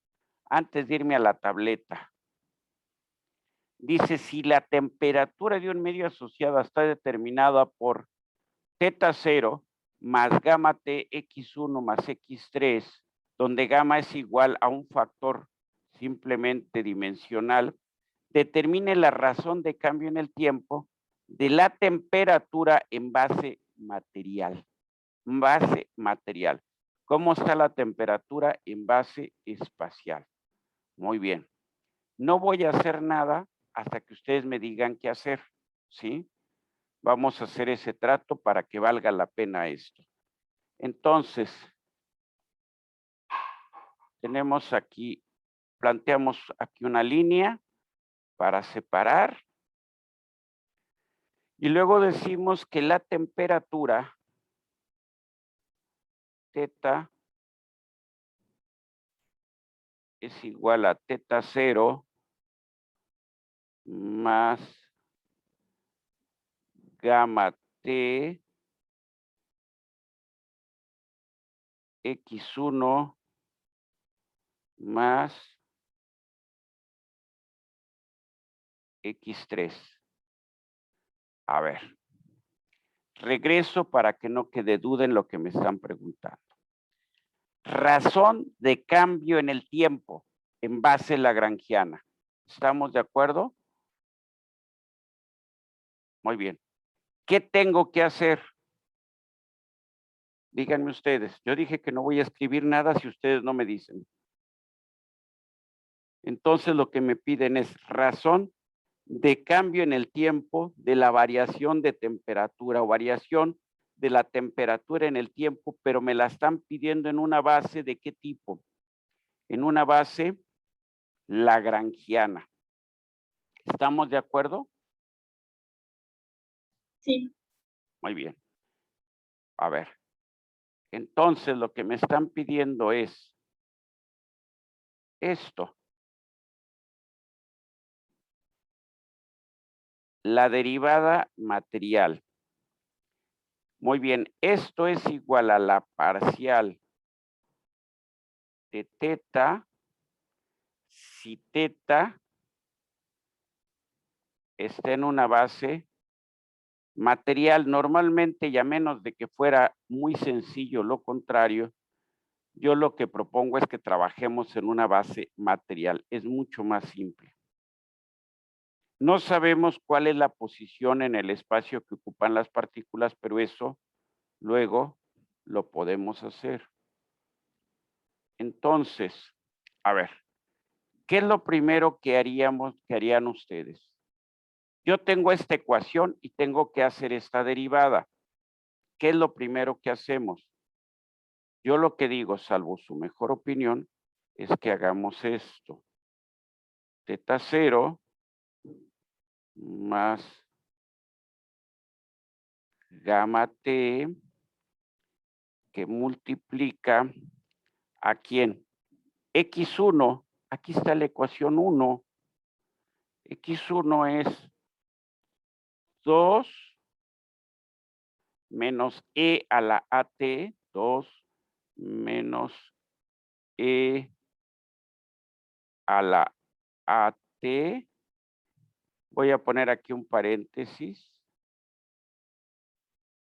[SPEAKER 1] antes de irme a la tableta. Dice, si la temperatura de un medio asociado está determinada por teta 0 más gamma t x1 más x3, donde gamma es igual a un factor simplemente dimensional, determine la razón de cambio en el tiempo de la temperatura en base material. Base material. ¿Cómo está la temperatura en base espacial? Muy bien. No voy a hacer nada hasta que ustedes me digan qué hacer, ¿sí? Vamos a hacer ese trato para que valga la pena esto. Entonces, tenemos aquí, planteamos aquí una línea para separar. Y luego decimos que la temperatura teta es igual a teta 0 más gamma t x1 más x3. A ver, regreso para que no quede duda en lo que me están preguntando. Razón de cambio en el tiempo en base lagrangiana. ¿Estamos de acuerdo? Muy bien. ¿Qué tengo que hacer? Díganme ustedes. Yo dije que no voy a escribir nada si ustedes no me dicen. Entonces lo que me piden es razón de cambio en el tiempo de la variación de temperatura o variación de la temperatura en el tiempo, pero me la están pidiendo en una base ¿de qué tipo? En una base lagrangiana. ¿Estamos de acuerdo?
[SPEAKER 3] Sí.
[SPEAKER 1] Muy bien. A ver. Entonces lo que me están pidiendo es esto. La derivada material. Muy bien, esto es igual a la parcial de teta si teta está en una base material. Normalmente, y a menos de que fuera muy sencillo lo contrario, yo lo que propongo es que trabajemos en una base material. Es mucho más simple. No sabemos cuál es la posición en el espacio que ocupan las partículas, pero eso luego lo podemos hacer. Entonces, a ver, ¿qué es lo primero que harían ustedes? Yo tengo esta ecuación y tengo que hacer esta derivada. ¿Qué es lo primero que hacemos? Yo lo que digo, salvo su mejor opinión, es que hagamos esto. Teta 0 más gamma t que multiplica ¿a quién? X1, aquí está la ecuación 1. X1 es 2 menos E a la AT, 2 menos E a la AT. Voy a poner aquí un paréntesis.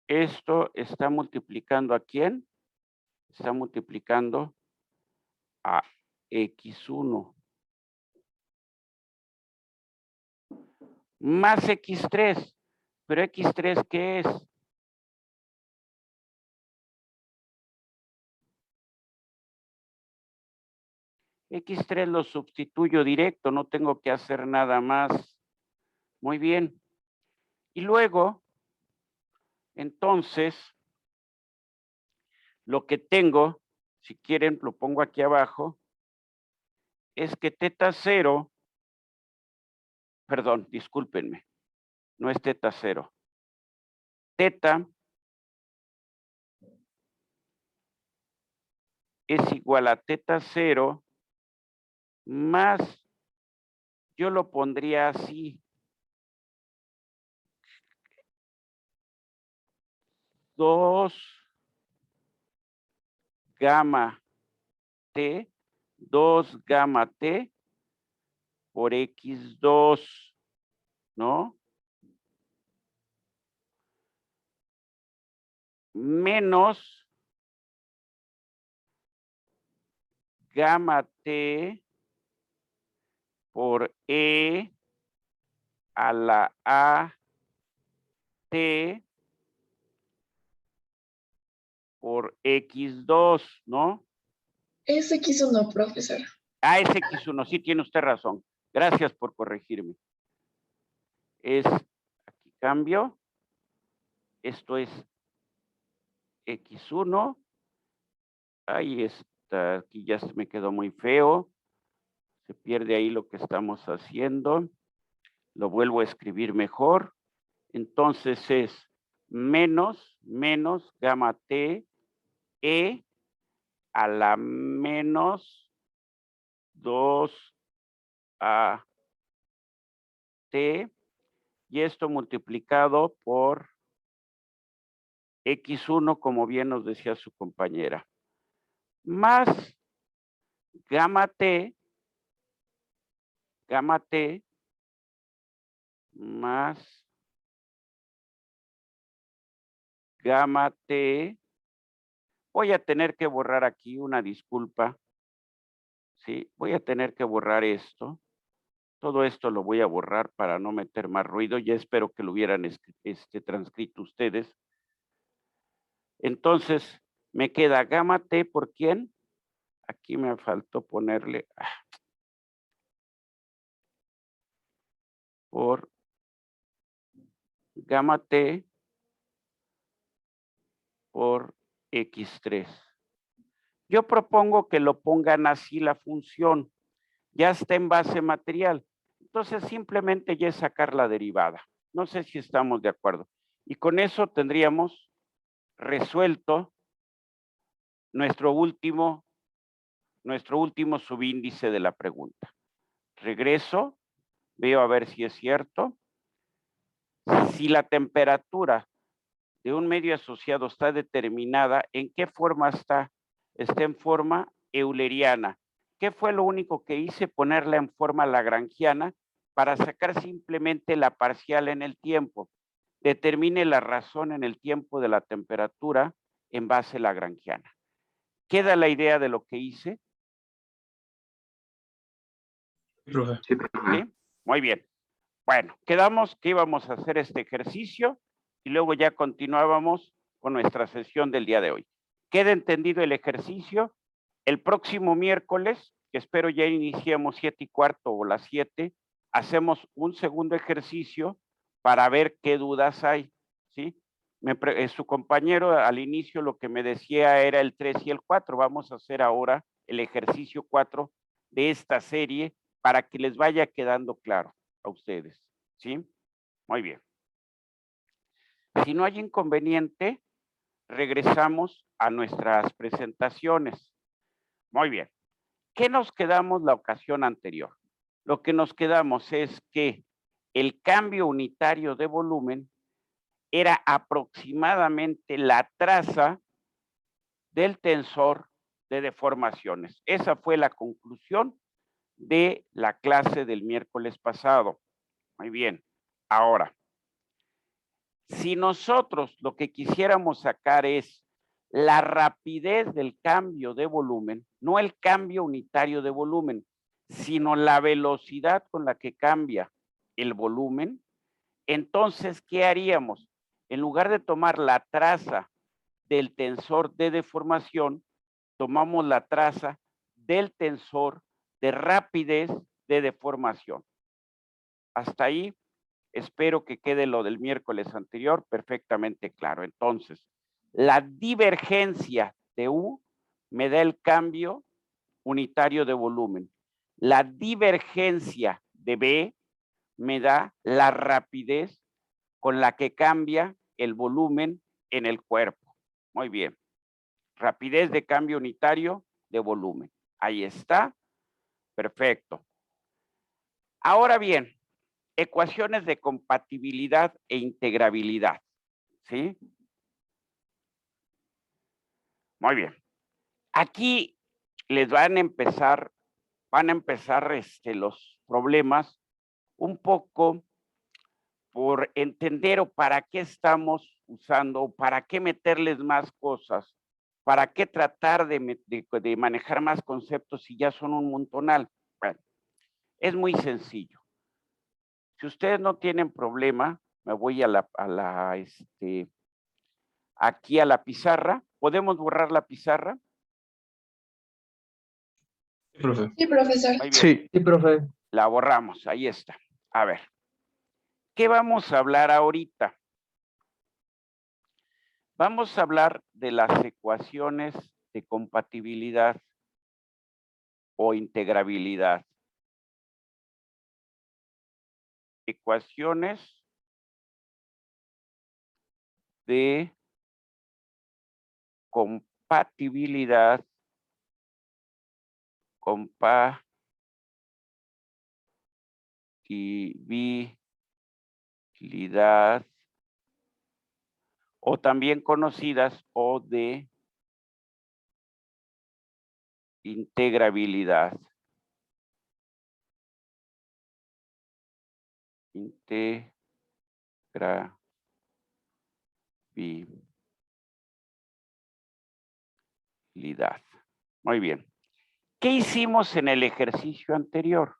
[SPEAKER 1] Esto está multiplicando ¿a quién? Está multiplicando a X1. Más X3. ¿Pero X3 qué es? X3 lo sustituyo directo, no tengo que hacer nada más. Muy bien. Y luego, entonces, lo que tengo, si quieren, lo pongo aquí abajo, es que teta 0, perdón, discúlpenme, no es teta 0. Teta es igual a teta 0 más, yo lo pondría así, 2 gamma t, 2 gamma t por x2, ¿no? Menos gamma t por e a la a t por x2, ¿no?
[SPEAKER 7] Es X1, profesor.
[SPEAKER 1] Ah, es x1, sí tiene usted razón. Gracias por corregirme. Es, aquí cambio, esto es x1, ahí está, aquí ya se me quedó muy feo, se pierde ahí lo que estamos haciendo, lo vuelvo a escribir mejor, entonces es menos gamma t e a la menos 2 a t, y esto multiplicado por x1, como bien nos decía su compañera, más gamma t más gamma t, voy a tener que borrar aquí, una disculpa, sí, voy a tener que borrar esto, todo esto lo voy a borrar para no meter más ruido, ya espero que lo hubieran transcrito ustedes. Entonces, me queda gamma t por quién, aquí me faltó ponerle, por gamma t por x3. Yo propongo que lo pongan así la función, ya está en base material. Entonces simplemente ya es sacar la derivada. No sé si estamos de acuerdo. Y con eso tendríamos resuelto nuestro último subíndice de la pregunta. Regreso, veo a ver si es cierto. Si la temperatura de un medio asociado está determinada, ¿en qué forma está? Está en forma euleriana. ¿Qué fue lo único que hice? Ponerla en forma lagrangiana para sacar simplemente la parcial en el tiempo. Determine la razón en el tiempo de la temperatura en base lagrangiana. ¿Queda la idea de lo que hice?
[SPEAKER 4] Profe.
[SPEAKER 1] ¿Sí? Muy bien. Bueno, quedamos que íbamos a hacer este ejercicio y luego ya continuábamos con nuestra sesión del día de hoy. ¿Queda entendido el ejercicio? El próximo miércoles, que espero ya iniciemos 7:15 o las 7, hacemos un segundo ejercicio para ver qué dudas hay, ¿sí? Su compañero al inicio lo que me decía era el 3 y el 4. Vamos a hacer ahora el ejercicio 4 de esta serie para que les vaya quedando claro a ustedes, ¿sí? Muy bien. Si no hay inconveniente, regresamos a nuestras presentaciones. Muy bien. ¿Qué nos quedamos la ocasión anterior? Lo que nos quedamos es que el cambio unitario de volumen era aproximadamente la traza del tensor de deformaciones. Esa fue la conclusión de la clase del miércoles pasado. Muy bien. Ahora, si nosotros lo que quisiéramos sacar es la rapidez del cambio de volumen, no el cambio unitario de volumen, sino la velocidad con la que cambia el volumen, entonces, ¿qué haríamos? En lugar de tomar la traza del tensor de deformación, tomamos la traza del tensor de rapidez de deformación. Hasta ahí, espero que quede lo del miércoles anterior perfectamente claro. Entonces, la divergencia de U me da el cambio unitario de volumen. La divergencia de B me da la rapidez con la que cambia el volumen en el cuerpo. Muy bien. Rapidez de cambio unitario de volumen. Ahí está. Perfecto. Ahora bien, ecuaciones de compatibilidad e integrabilidad. ¿Sí? Muy bien. Aquí les van a empezar los problemas un poco por entender o para qué estamos usando, o para qué meterles más cosas, para qué tratar de manejar más conceptos si ya son un montonal. Bueno, es muy sencillo. Si ustedes no tienen problema, me voy aquí a la pizarra. ¿Podemos borrar la pizarra?
[SPEAKER 4] Sí, profe.
[SPEAKER 7] Sí, profesor.
[SPEAKER 1] Muy bien.
[SPEAKER 2] Sí.
[SPEAKER 5] Sí, profe.
[SPEAKER 1] La borramos, ahí está. A ver, ¿qué vamos a hablar ahorita? Vamos a hablar de las ecuaciones de compatibilidad o integrabilidad. Ecuaciones de compatibilidad, o también conocidas o de integrabilidad. Integrabilidad. Muy bien. ¿Qué hicimos en el ejercicio anterior?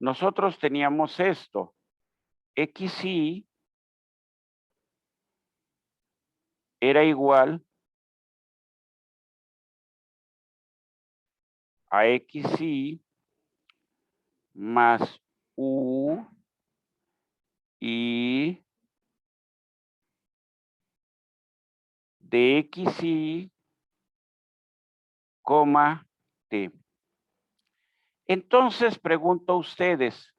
[SPEAKER 1] Nosotros teníamos esto. XY era igual a XY más U y de XY, coma T. Entonces pregunto a ustedes,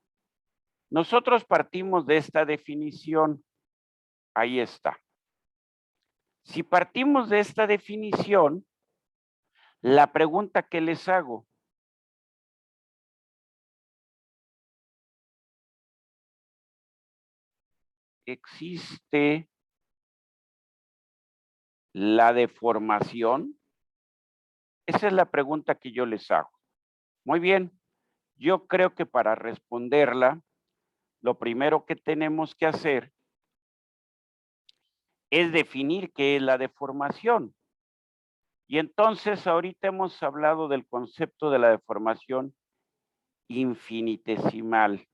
[SPEAKER 1] nosotros partimos de esta definición. Ahí está. Si partimos de esta definición, la pregunta que les hago, ¿existe la deformación? Esa es la pregunta que yo les hago. Muy bien, yo creo que para responderla, lo primero que tenemos que hacer es definir qué es la deformación. Y entonces ahorita hemos hablado del concepto de la deformación infinitesimal.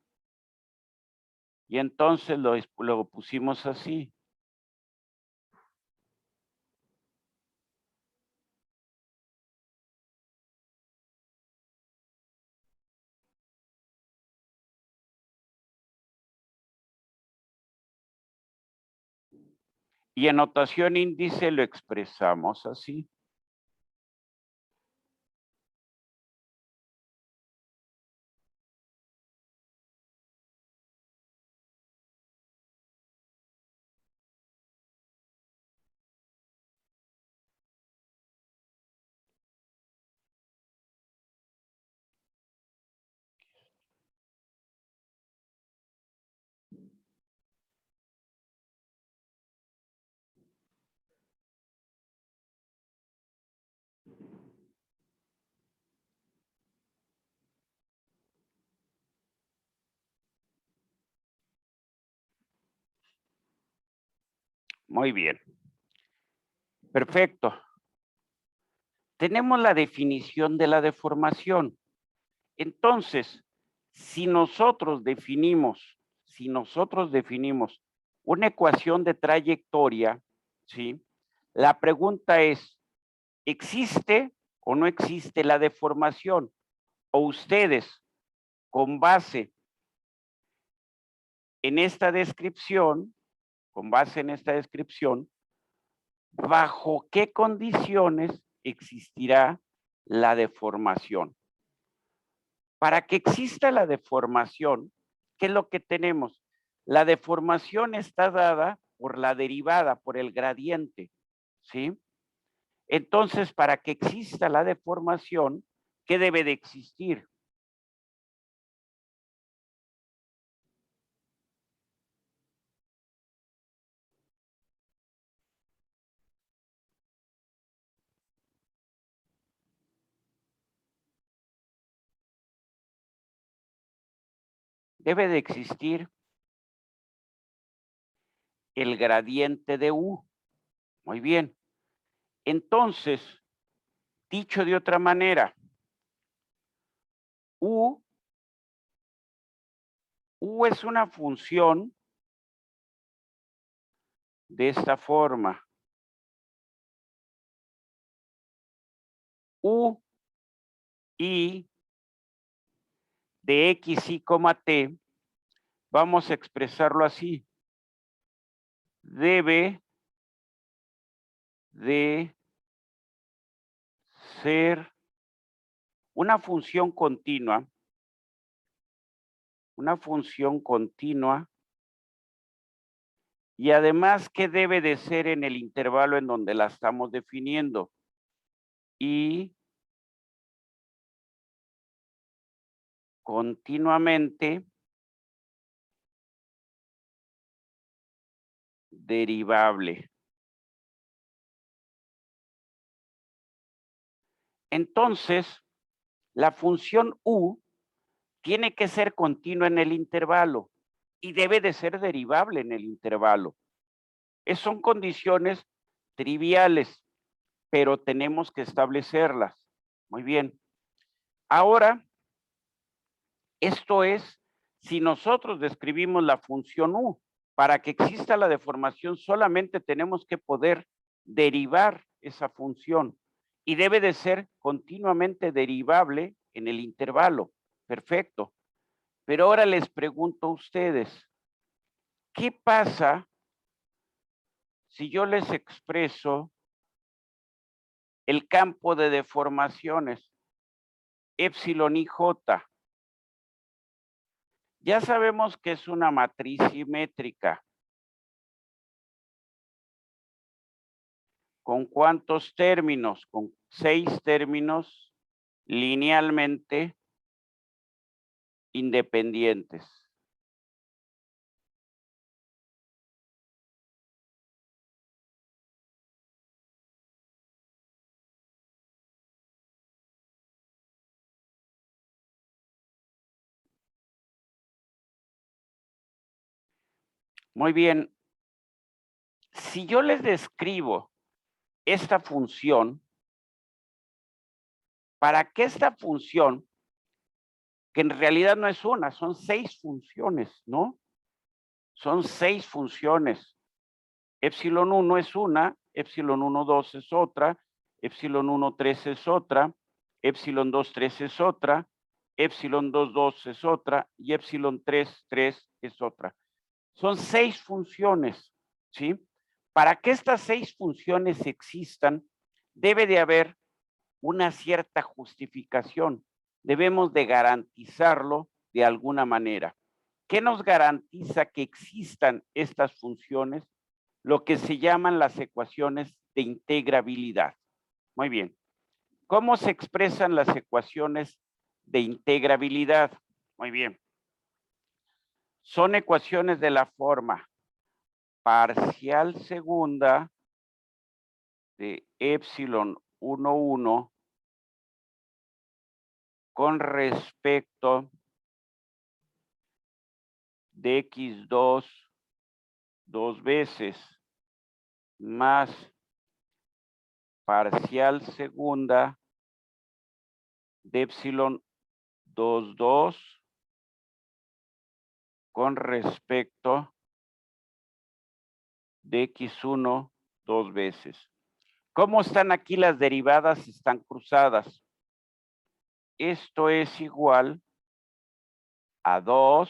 [SPEAKER 1] Y entonces lo pusimos así. Y en notación índice lo expresamos así. Muy bien. Perfecto. Tenemos la definición de la deformación. Entonces, si nosotros definimos una ecuación de trayectoria, ¿sí? La pregunta es, ¿existe o no existe la deformación? O ustedes, con base en esta descripción, ¿bajo qué condiciones existirá la deformación? Para que exista la deformación, ¿qué es lo que tenemos? La deformación está dada por la derivada, por el gradiente, ¿sí? Entonces, para que exista la deformación, ¿qué debe de existir? Debe de existir el gradiente de U. Muy bien. Entonces, dicho de otra manera, U es una función de esta forma. U y de X, Y, T, vamos a expresarlo así. Debe de ser una función continua y además, ¿qué debe de ser en el intervalo en donde la estamos definiendo? Y continuamente derivable. Entonces, la función U tiene que ser continua en el intervalo y debe de ser derivable en el intervalo. Son condiciones triviales, pero tenemos que establecerlas. Muy bien. Ahora, esto es si nosotros describimos la función U. Para que exista la deformación solamente tenemos que poder derivar esa función y debe de ser continuamente derivable en el intervalo. Perfecto. Pero ahora les pregunto a ustedes, ¿qué pasa si yo les expreso el campo de deformaciones, epsilon y j? Ya sabemos que es una matriz simétrica. ¿Con cuántos términos? Con 6 términos linealmente independientes. Muy bien. Si yo les describo esta función, para que esta función, que en realidad no es una, son 6 funciones, ¿no? Son 6 funciones. Epsilon 1 es una, epsilon 1, 2 es otra, epsilon 1, 3 es otra, epsilon 2, 3 es otra, epsilon 2, 2 es otra y epsilon 3, 3 es otra. Son 6 funciones, ¿sí? Para que estas 6 funciones existan, debe de haber una cierta justificación. Debemos de garantizarlo de alguna manera. ¿Qué nos garantiza que existan estas funciones? Lo que se llaman las ecuaciones de integrabilidad. Muy bien. ¿Cómo se expresan las ecuaciones de integrabilidad? Muy bien. Son ecuaciones de la forma parcial segunda de epsilon 1, 1 con respecto de x2 dos veces más parcial segunda de epsilon 2, 2 con respecto de x1 dos veces. ¿Cómo están aquí las derivadas? Están cruzadas. Esto es igual a 2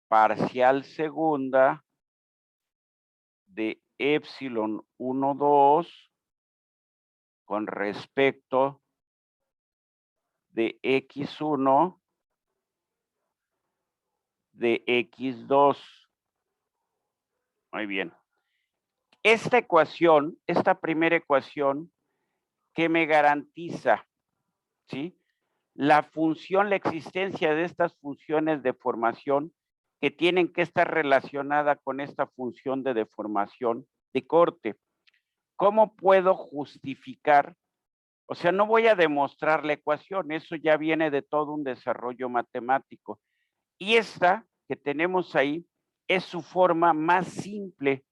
[SPEAKER 1] parcial segunda de epsilon 1, 2 con respecto de x1 de x2. Muy bien. esta ecuación, esta primera ecuación, ¿qué me garantiza? ¿Sí? La función, la existencia de estas funciones de deformación que tienen que estar relacionadas con esta función de deformación de corte. ¿Cómo puedo justificar? O sea, no voy a demostrar la ecuación, eso ya viene de todo un desarrollo matemático. Y esta que tenemos ahí es su forma más simple.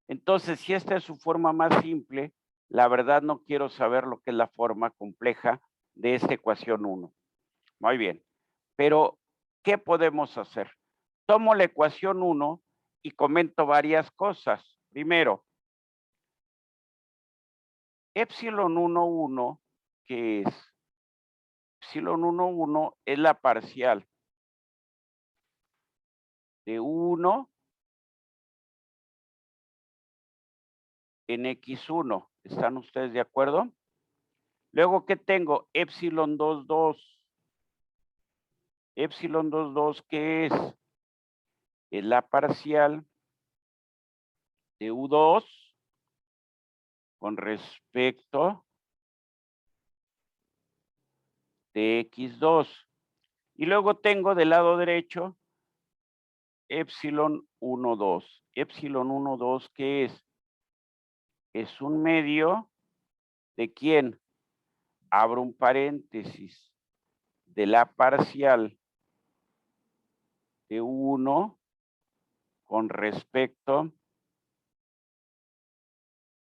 [SPEAKER 1] Entonces, si esta es su forma más simple, la verdad no quiero saber lo que es la forma compleja de esta ecuación 1. Muy bien. Pero, ¿qué podemos hacer? Tomo la ecuación 1 y comento varias cosas. Primero, epsilon 1,1, ¿qué es? Epsilon 1,1 es la parcial de 1 en x1. ¿Están ustedes de acuerdo? Luego, ¿qué tengo? Epsilon 2,2. Epsilon 2,2, ¿qué es? Es la parcial de U2 con respecto de x2. Y luego tengo del lado derecho epsilon 1,2. Epsilon 1,2, ¿qué es? Es un medio de quién? Abro un paréntesis. De la parcial de 1 con respecto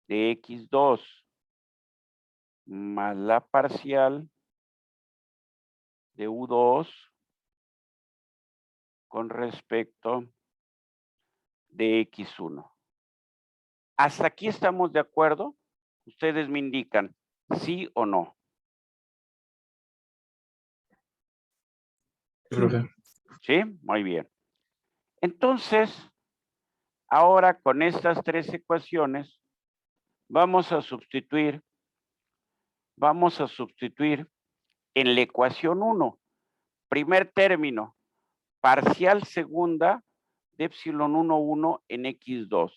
[SPEAKER 1] de x2 más la parcial de U2 con respecto de x1. ¿Hasta aquí estamos de acuerdo? Ustedes me indican sí o no.
[SPEAKER 2] Sí, profe.
[SPEAKER 1] ¿Sí? Muy bien. Entonces, ahora con estas tres ecuaciones, vamos a sustituir en la ecuación 1, primer término, parcial segunda de epsilon 1,1 en x2.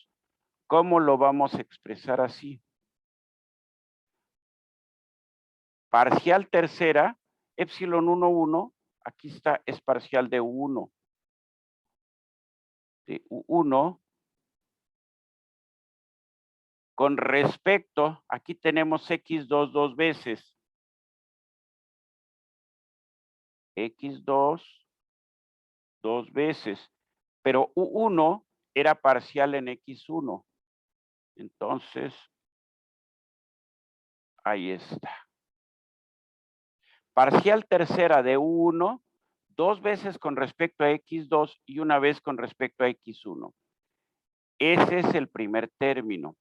[SPEAKER 1] ¿Cómo lo vamos a expresar así? Parcial tercera, epsilon 1,1, aquí está, es parcial de 1. De U1 con respecto, aquí tenemos x2 dos veces. x2 dos veces, pero U1 era parcial en x1. Entonces, ahí está. Parcial tercera de U1, dos veces con respecto a x2 y una vez con respecto a x1. Ese es el primer término.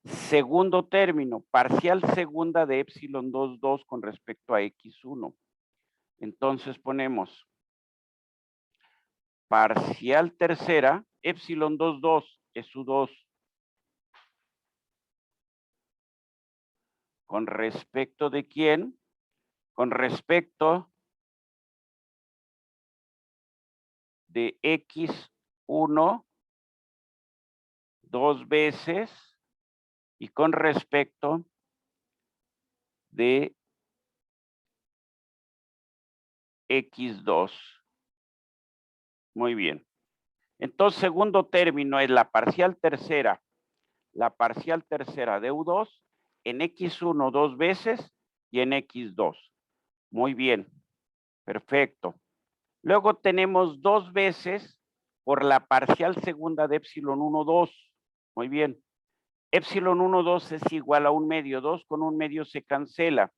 [SPEAKER 1] Segundo término, parcial segunda de epsilon 2,2 con respecto a x1. Entonces ponemos parcial tercera, epsilon 2,2 es U2. ¿Con respecto de quién? Con respecto de x1 dos veces y con respecto de x2. Muy bien. Entonces, segundo término es la parcial tercera de U2 en x1 dos veces y en x2. Muy bien. Perfecto. Luego tenemos dos veces por la parcial segunda de epsilon 1,2. Muy bien. Epsilon 1,2 es igual a un medio. 2 con un medio se cancela.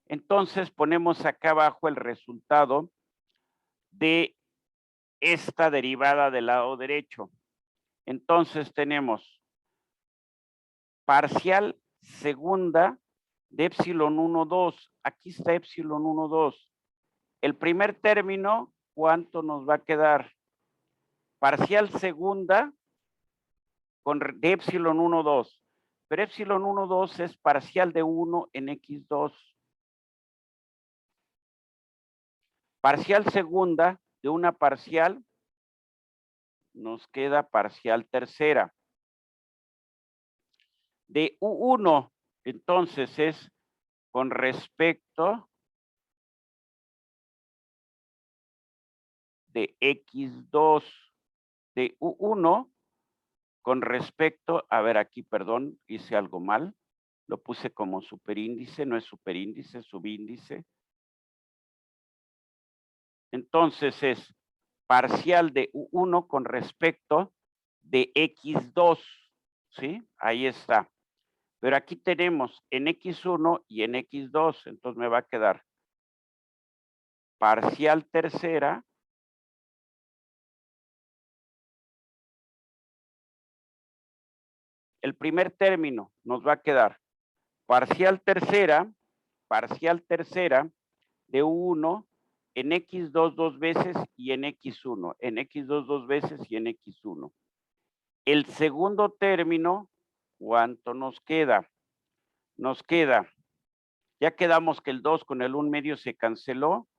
[SPEAKER 1] Entonces ponemos acá abajo el resultado de esta derivada del lado derecho. Entonces tenemos parcial segunda de epsilon 1,2. Aquí está epsilon 1,2. El primer término, ¿cuánto nos va a quedar? Parcial segunda de epsilon 1,2. Pero epsilon 1,2 es parcial de 1 en x2. Parcial segunda de una parcial, nos queda parcial tercera. de U1, entonces es con respecto de X2 de U1 con respecto, a ver aquí, perdón, hice algo mal, lo puse como superíndice, no es superíndice, subíndice. Entonces es parcial de U1 con respecto de X2, ¿sí? Ahí está. Pero aquí tenemos en X1 y en X2, entonces me va a quedar parcial tercera el primer término nos va a quedar parcial tercera de U1 en X2 dos veces y en X1, en X2 dos veces y en X1. El segundo término, ¿cuánto nos queda? Nos queda, ya quedamos que el 2 con el 1 medio se canceló,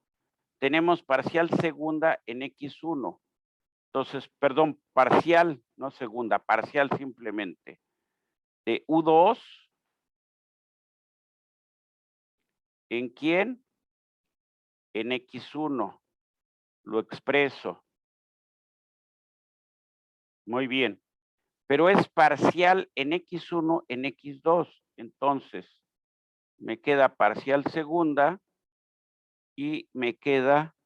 [SPEAKER 1] tenemos parcial segunda en X1. Entonces, perdón, parcial, no segunda, parcial simplemente, de U2, ¿en quién? En X1, lo expreso. Muy bien, pero es parcial en X1, en X2, entonces me queda parcial segunda y me queda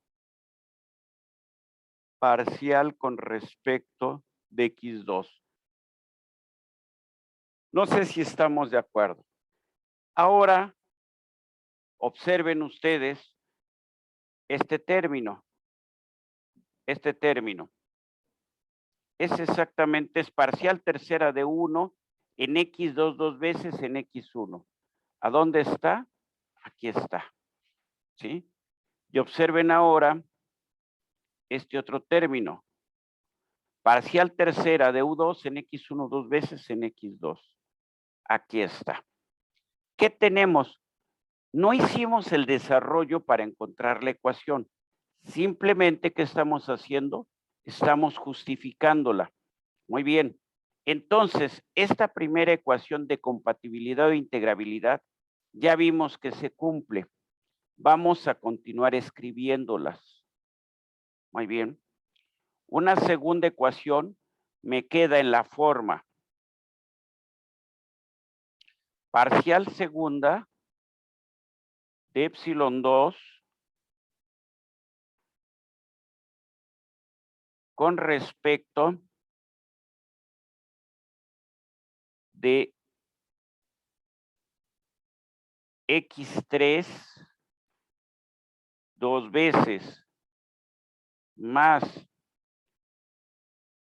[SPEAKER 1] parcial con respecto de X2. No sé si estamos de acuerdo. Ahora, observen ustedes este término. Este término. Es exactamente, es parcial tercera de 1 en X2 dos veces en X1. ¿A dónde está? Aquí está. ¿Sí? Y observen ahora este otro término. Parcial tercera de U2 en X1 dos veces en X2. Aquí está. ¿Qué tenemos? No hicimos el desarrollo para encontrar la ecuación. Simplemente, ¿qué estamos haciendo? Estamos justificándola. Muy bien. Entonces, esta primera ecuación de compatibilidad o integrabilidad, ya vimos que se cumple. Vamos a continuar escribiéndolas. Muy bien. Una segunda ecuación me queda en la forma parcial segunda de epsilon 2 con respecto de X3 dos veces más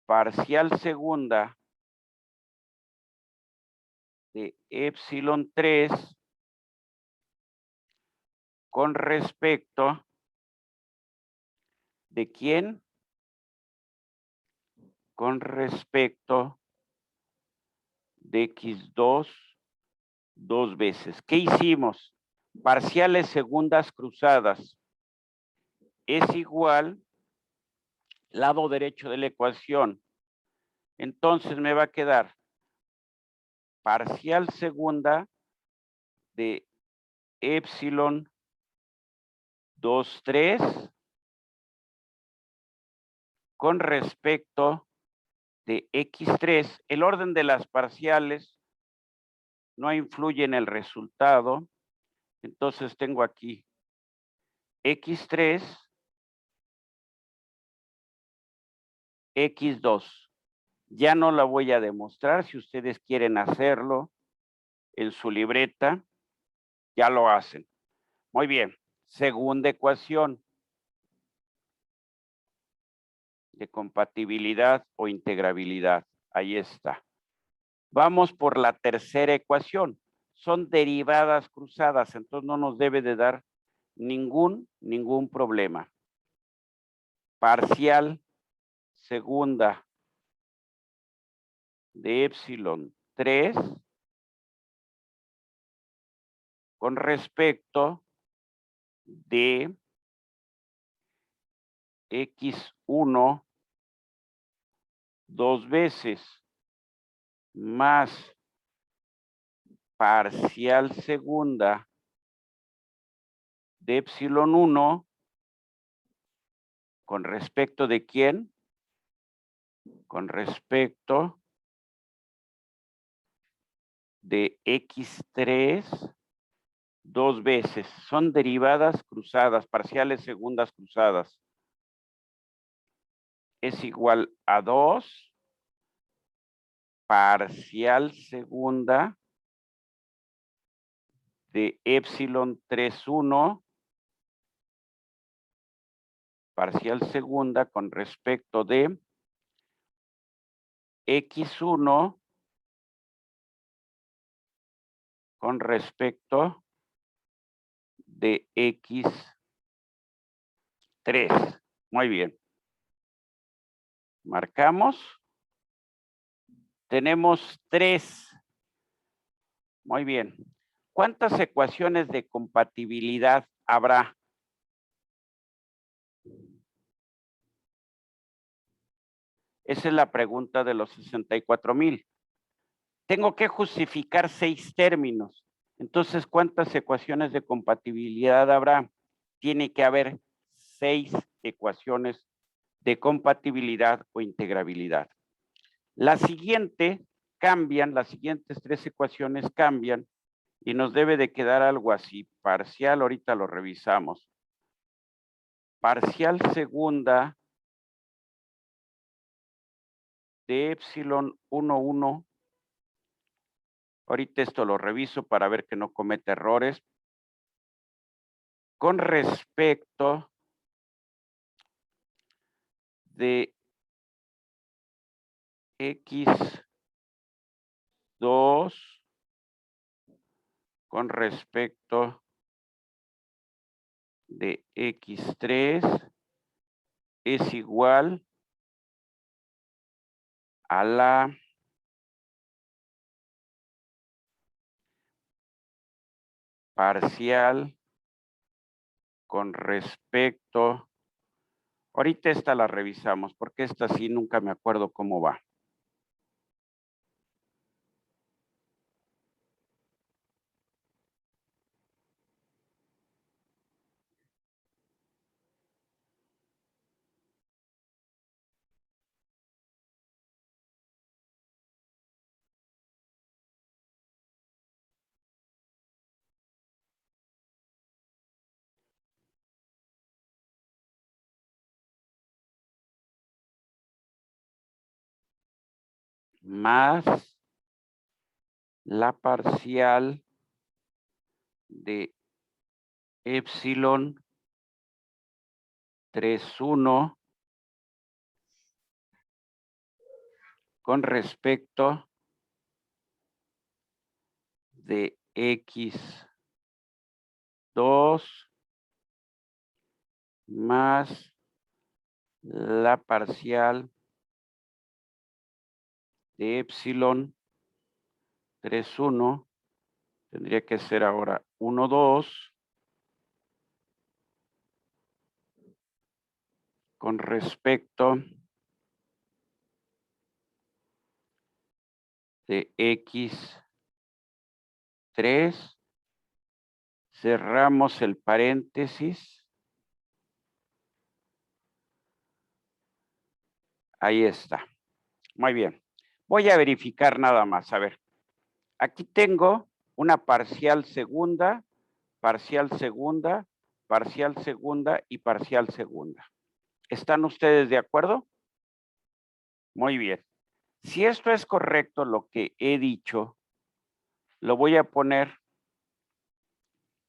[SPEAKER 1] parcial segunda de epsilon 3 con respecto de quién? Con respecto de X2 dos veces. ¿Qué hicimos? Parciales segundas cruzadas es igual lado derecho de la ecuación. Entonces me va a quedar parcial segunda de epsilon 2, 3 con respecto de X3. El orden de las parciales no influye en el resultado. Entonces tengo aquí X3, X2. Ya no la voy a demostrar. Si ustedes quieren hacerlo en su libreta, ya lo hacen. Muy bien. Segunda ecuación de compatibilidad o integrabilidad. Ahí está. Vamos por la tercera ecuación. Son derivadas cruzadas, entonces no nos debe de dar ningún problema. Parcial segunda de epsilon 3 con respecto de X1 dos veces más parcial segunda de epsilon 1 con respecto de quién? Con respecto de x3 dos veces. Son derivadas cruzadas, parciales segundas cruzadas. Es igual a 2 parcial segunda de epsilon 3,1 parcial segunda con respecto de x1 con respecto de x3. Muy bien. Marcamos. Tenemos 3. Muy bien. ¿Cuántas ecuaciones de compatibilidad habrá? Esa es la pregunta de los 64,000. Tengo que justificar 6 términos. Entonces, ¿cuántas ecuaciones de compatibilidad habrá? Tiene que haber 6 ecuaciones de compatibilidad o integrabilidad. La siguiente cambian, las siguientes 3 ecuaciones cambian y nos debe de quedar algo así. Parcial, ahorita lo revisamos. Parcial segunda de epsilon 1,1. Ahorita esto lo reviso para ver que no cometa errores. Con respecto de x2 con respecto de x3 es igual a la parcial con respecto, ahorita esta la revisamos porque esta sí nunca me acuerdo cómo va. Más la parcial de epsilon 3,1 con respecto de x2 más la parcial de epsilon 3,1 tendría que ser ahora 1,2 con respecto de x3. Cerramos el paréntesis. Ahí está. Muy bien. Voy a verificar nada más. A ver. Aquí tengo una parcial segunda, parcial segunda, parcial segunda y parcial segunda. ¿Están ustedes de acuerdo? Muy bien. Si esto es correcto, lo que he dicho, lo voy a poner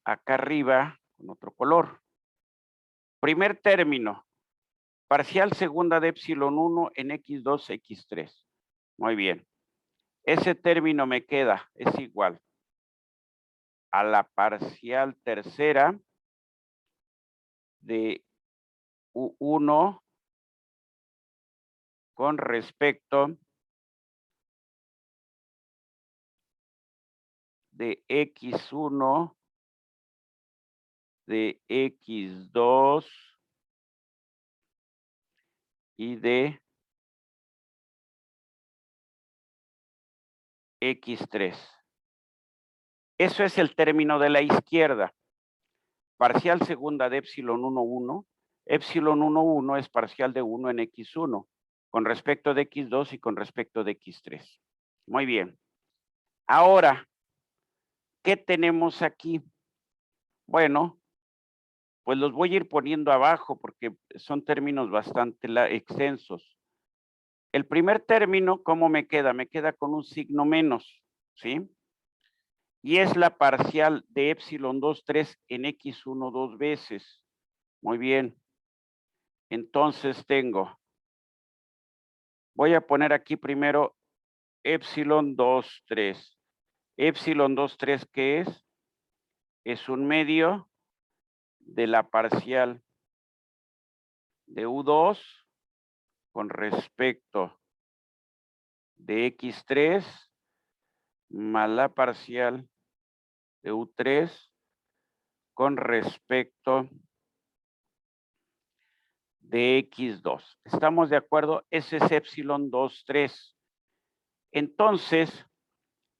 [SPEAKER 1] acá arriba con otro color. Primer término, parcial segunda de epsilon 1 en x2, x3. Muy bien. Ese término me queda, es igual a la parcial tercera de U1 con respecto de x1, de x2 y de x3. Eso es el término de la izquierda. Parcial segunda de epsilon 1, 1. Epsilon 1, 1 es parcial de 1 en x1 con respecto de x2 y con respecto de x3. Muy bien. Ahora, ¿qué tenemos aquí? Bueno, pues los voy a ir poniendo abajo porque son términos bastante extensos. El primer término, ¿cómo me queda? Me queda con un signo menos, ¿sí? Y es la parcial de epsilon 2, 3 en x1 dos veces. Muy bien. Entonces tengo, voy a poner aquí primero epsilon 2, 3. Epsilon 2, 3, ¿qué es? Es un medio de la parcial de U2 con respecto de X3 más la parcial de U3 con respecto de X2. ¿Estamos de acuerdo? Ese es epsilon 2, 3. Entonces,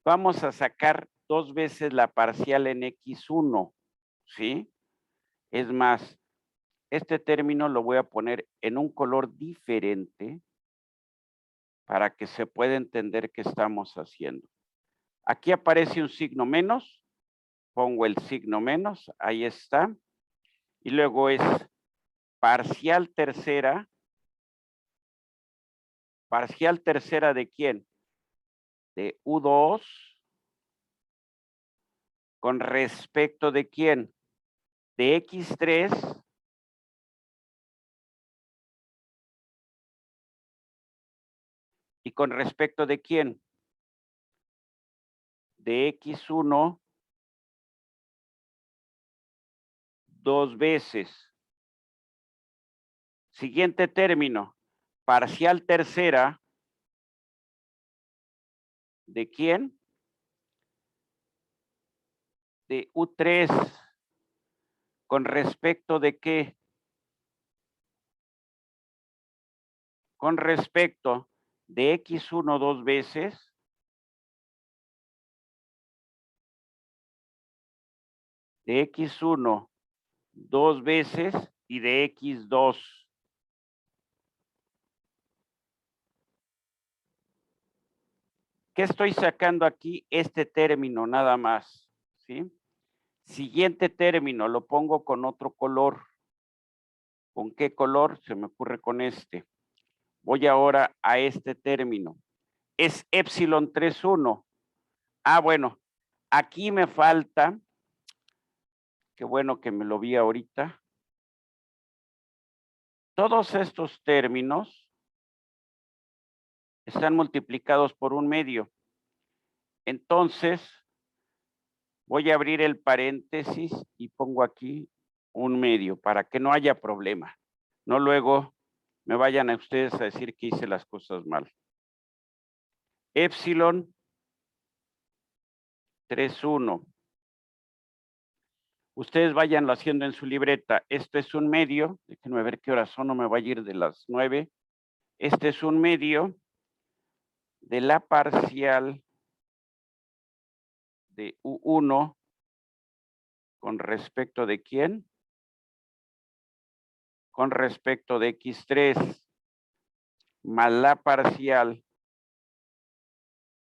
[SPEAKER 1] vamos a sacar dos veces la parcial en X1, ¿sí? Es más, este término lo voy a poner en un color diferente para que se pueda entender qué estamos haciendo. Aquí aparece un signo menos, pongo el signo menos, ahí está. Y luego es parcial tercera ¿de quién? De U2 con respecto de quién? De X3 y con respecto de quién? De X1 dos veces. Siguiente término, parcial tercera, ¿de quién? De U3, ¿con respecto de qué? Con respecto de X1 dos veces, de X1 dos veces y de X2. ¿Qué estoy sacando aquí? Este término nada más, ¿sí? Siguiente término, lo pongo con otro color. ¿Con qué color? Se me ocurre con este. Voy ahora a este término. Es epsilon 3,1. Ah, bueno, aquí me falta, qué bueno que me lo vi ahorita. Todos estos términos están multiplicados por un medio. Entonces, voy a abrir el paréntesis y pongo aquí un medio para que no haya problema. No luego me vayan a ustedes a decir que hice las cosas mal. Epsilon 3,1. Ustedes váyanlo haciendo en su libreta. Esto es un medio. Déjenme ver qué horas son, no me vaya a ir de las 9. Este es un medio de la parcial de U1 con respecto de quién? Con respecto de X3 más la parcial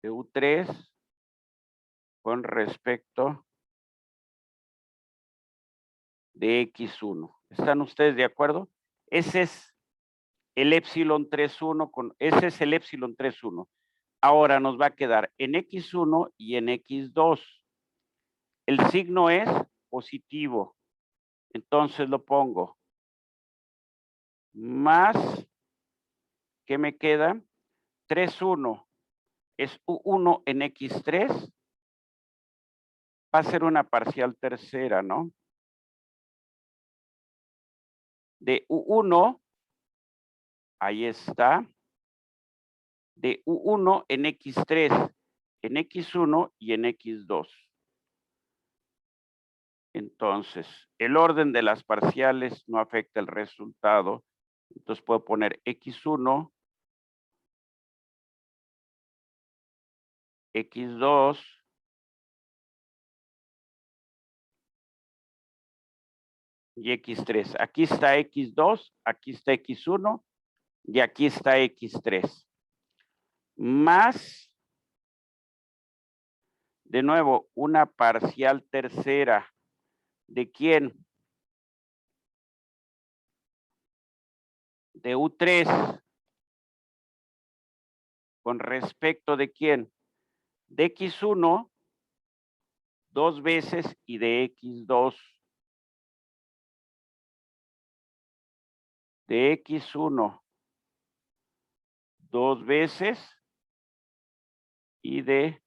[SPEAKER 1] de U3 con respecto de X1. ¿Están ustedes de acuerdo? Ese es el epsilon 3,1 ese es el epsilon 3,1. Ahora nos va a quedar en X1 y en X2. El signo es positivo. Entonces lo pongo más, ¿qué me queda? 3,1 es U1 en X3. Va a ser una parcial tercera, ¿no? De U1, ahí está, de U1 en X3, en X1 y en X2. Entonces, el orden de las parciales no afecta el resultado. Entonces puedo poner X1, X2 y X3. Aquí está X2, aquí está X1 y aquí está X3. Más, de nuevo, una parcial tercera. ¿De quién? De U3. ¿Con respecto de quién? De X1 dos veces y de X2. De X1 dos veces y de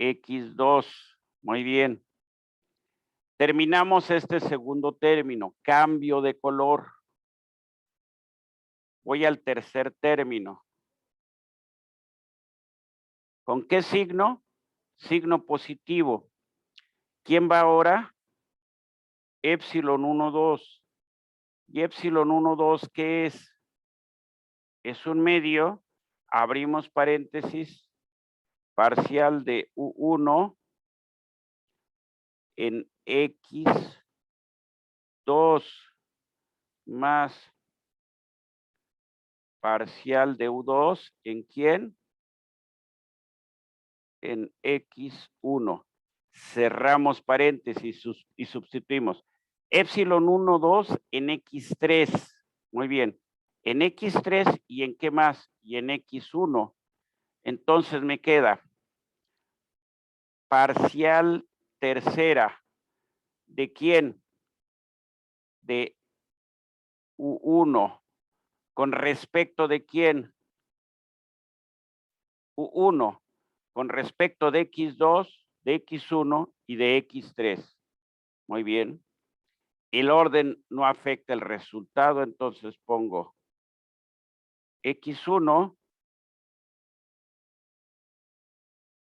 [SPEAKER 1] X2. Muy bien. Terminamos este segundo término. Cambio de color. Voy al tercer término. ¿Con qué signo? Signo positivo. ¿Quién va ahora? Epsilon 1, 2. ¿Y epsilon 1, 2 qué es? Es un medio, abrimos paréntesis, parcial de U1 en X2 más parcial de U2 en quién? En X1. Cerramos paréntesis y sustituimos. Epsilon 1, 2 en X3. Muy bien. En X3 y en qué más? Y en X1. Entonces me queda parcial tercera. ¿De quién? De U1. ¿Con respecto de quién? U1. Con respecto de X2, de X1 y de X3. Muy bien. El orden no afecta el resultado, entonces pongo X1,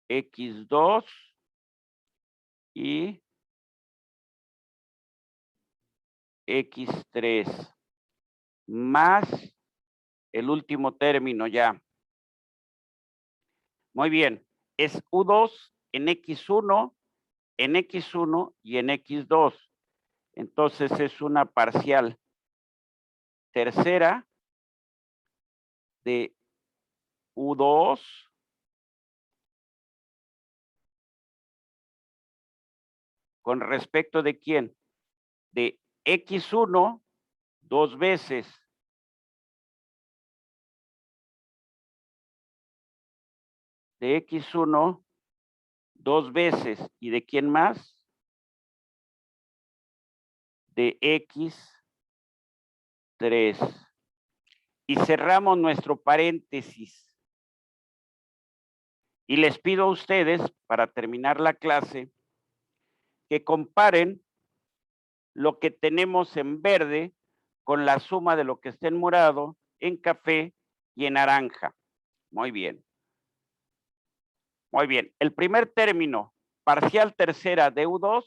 [SPEAKER 1] X2 y X3 más el último término ya. Muy bien, es U2 en X1 y en X2. Entonces es una parcial tercera de U2 con respecto de quién? De X1 dos veces de X1 dos veces. ¿Y de quién más? De X3. Y cerramos nuestro paréntesis. Y les pido a ustedes, para terminar la clase, que comparen lo que tenemos en verde con la suma de lo que está en morado, en café y en naranja. Muy bien. Muy bien. El primer término, parcial tercera de U2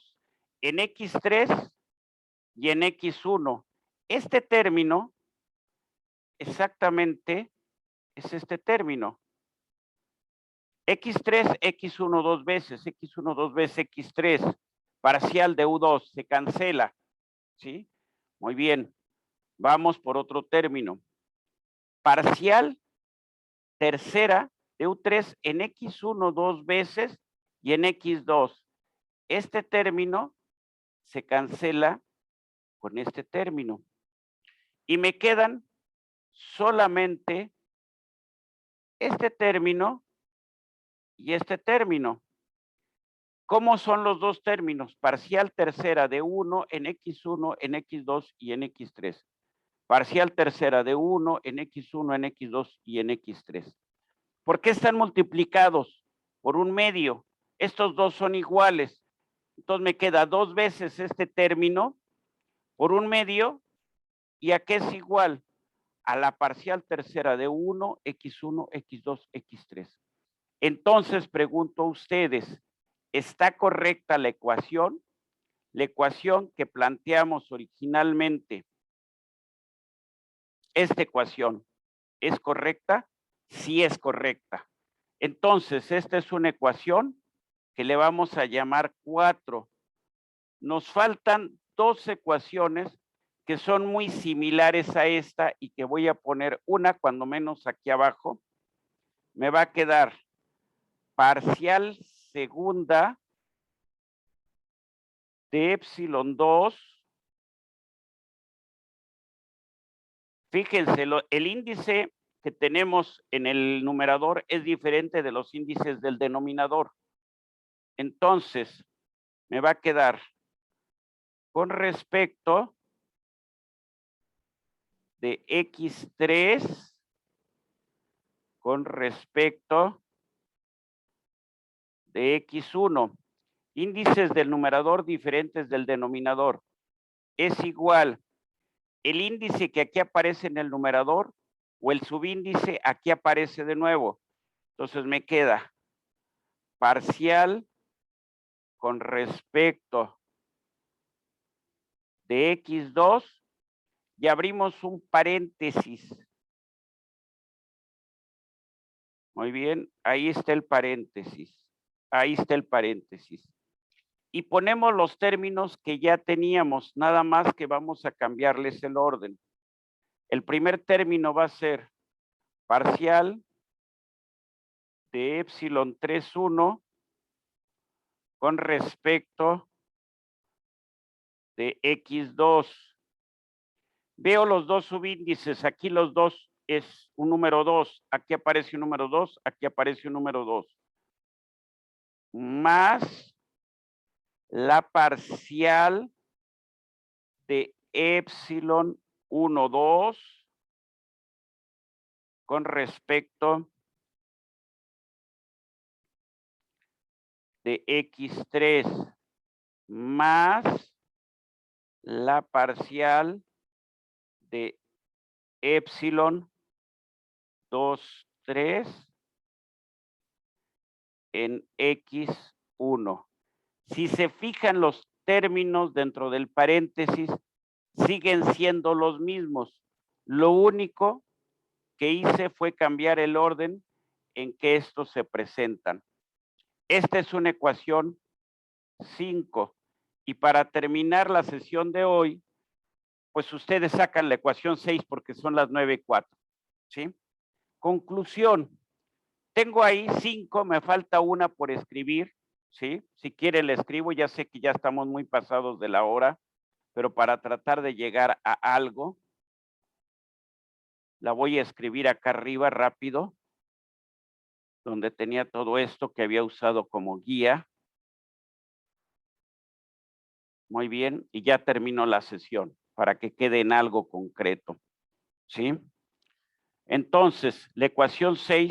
[SPEAKER 1] en X3 y en X1. Este término exactamente es este término. X3, X1 dos veces, X1 dos veces, X3, parcial de U2, se cancela, ¿sí? Muy bien, vamos por otro término. Parcial tercera de U3 en X1 dos veces y en X2. Este término se cancela con este término. Y me quedan solamente este término y este término. ¿Cómo son los dos términos? Parcial tercera de 1 en X1, en X2 y en X3. Parcial tercera de 1 en X1, en X2 y en X3. ¿Por qué están multiplicados? Por un medio. Estos dos son iguales. Entonces me queda dos veces este término por un medio. ¿Y a qué es igual? A la parcial tercera de 1, X1, X2, X3. Entonces pregunto a ustedes, ¿está correcta la ecuación? La ecuación que planteamos originalmente, esta ecuación, ¿es correcta? Sí es correcta. Entonces, esta es una ecuación que le vamos a llamar 4. Nos faltan dos ecuaciones que son muy similares a esta y que voy a poner una cuando menos aquí abajo. Me va a quedar parcial segunda de epsilon 2. Fíjense, el índice que tenemos en el numerador es diferente de los índices del denominador. Entonces, me va a quedar con respecto de x3 con respecto de x1. Índices del numerador diferentes del denominador. Es igual el índice que aquí aparece en el numerador o el subíndice aquí aparece de nuevo. Entonces me queda parcial con respecto de x2 y abrimos un paréntesis. Muy bien, ahí está el paréntesis. Ahí está el paréntesis. Y ponemos los términos que ya teníamos, nada más que vamos a cambiarles el orden. El primer término va a ser parcial de epsilon 3,1 con respecto de x2. Veo los dos subíndices, aquí los dos es un número 2, aquí aparece un número 2, aquí aparece un número 2. Más la parcial de epsilon 1, 2 con respecto de x3 más la parcial de epsilon 2, 3 en x1. Si se fijan, los términos dentro del paréntesis siguen siendo los mismos. Lo único que hice fue cambiar el orden en que estos se presentan. Esta es una ecuación 5. Y para terminar la sesión de hoy, pues ustedes sacan la ecuación 6 porque son las 9:04. ¿Sí? Conclusión. Tengo ahí 5, me falta una por escribir. ¿Sí? Si quiere le escribo, ya sé que ya estamos muy pasados de la hora, pero para tratar de llegar a algo, la voy a escribir acá arriba rápido, donde tenía todo esto que había usado como guía. Muy bien, y ya termino la sesión para que quede en algo concreto. ¿Sí? Entonces, la ecuación 6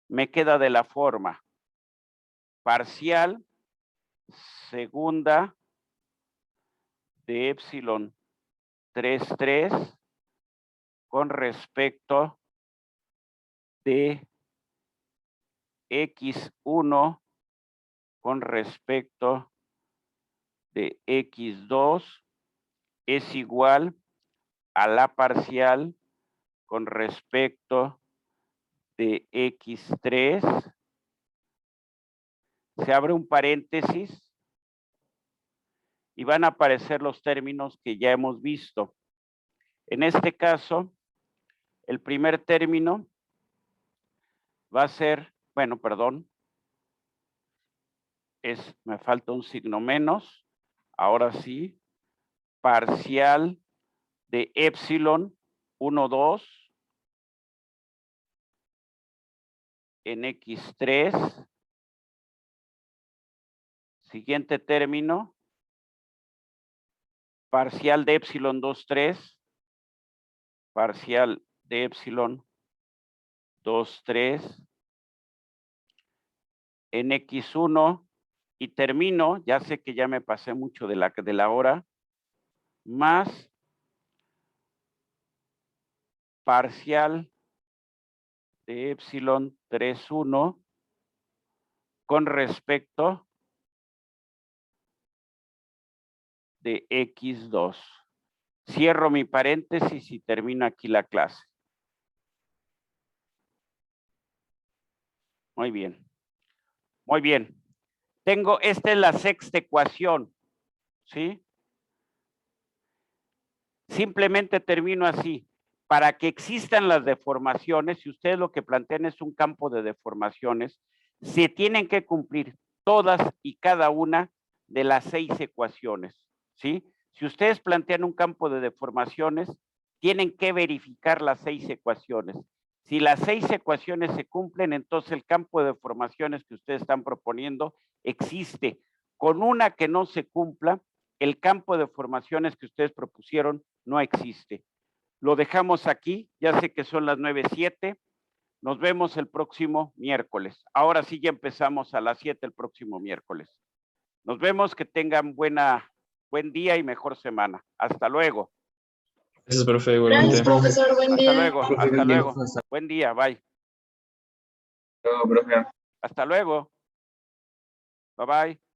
[SPEAKER 1] me queda de la forma parcial segunda de epsilon 3,3 con respecto de x1 con respecto de x2 es igual a la parcial con respecto de x3. Se abre un paréntesis y van a aparecer los términos que ya hemos visto. En este caso, el primer término va a ser, bueno, perdón, me falta un signo menos. Ahora sí, parcial de epsilon 1, 2 en x3. Siguiente término, parcial de epsilon 2, 3, parcial de epsilon 2, 3 en x1 y termino, ya sé que ya me pasé mucho de la hora, más parcial de epsilon 3,1 con respecto de x2. Cierro mi paréntesis y termino aquí la clase. Muy bien. Muy bien. Esta es la sexta ecuación, ¿sí? Simplemente termino así. Para que existan las deformaciones, si ustedes lo que plantean es un campo de deformaciones, se tienen que cumplir todas y cada una de las 6 ecuaciones, ¿sí? Si ustedes plantean un campo de deformaciones, tienen que verificar las 6 ecuaciones. Si las 6 ecuaciones se cumplen, entonces el campo de deformaciones que ustedes están proponiendo existe. Con una que no se cumpla, el campo de deformaciones que ustedes propusieron no existe. Lo dejamos aquí, ya sé que son las 9:07. Nos vemos el próximo miércoles. Ahora sí ya empezamos a las 7 el próximo miércoles. Nos vemos, que tengan buen día y mejor semana. Hasta luego.
[SPEAKER 8] Gracias, profe, igualmente.
[SPEAKER 7] Gracias, profesor. Buen
[SPEAKER 1] Hasta
[SPEAKER 7] día.
[SPEAKER 1] luego, hasta luego. Buen día, bye.
[SPEAKER 8] Luego, profe.
[SPEAKER 1] Hasta luego. Bye bye.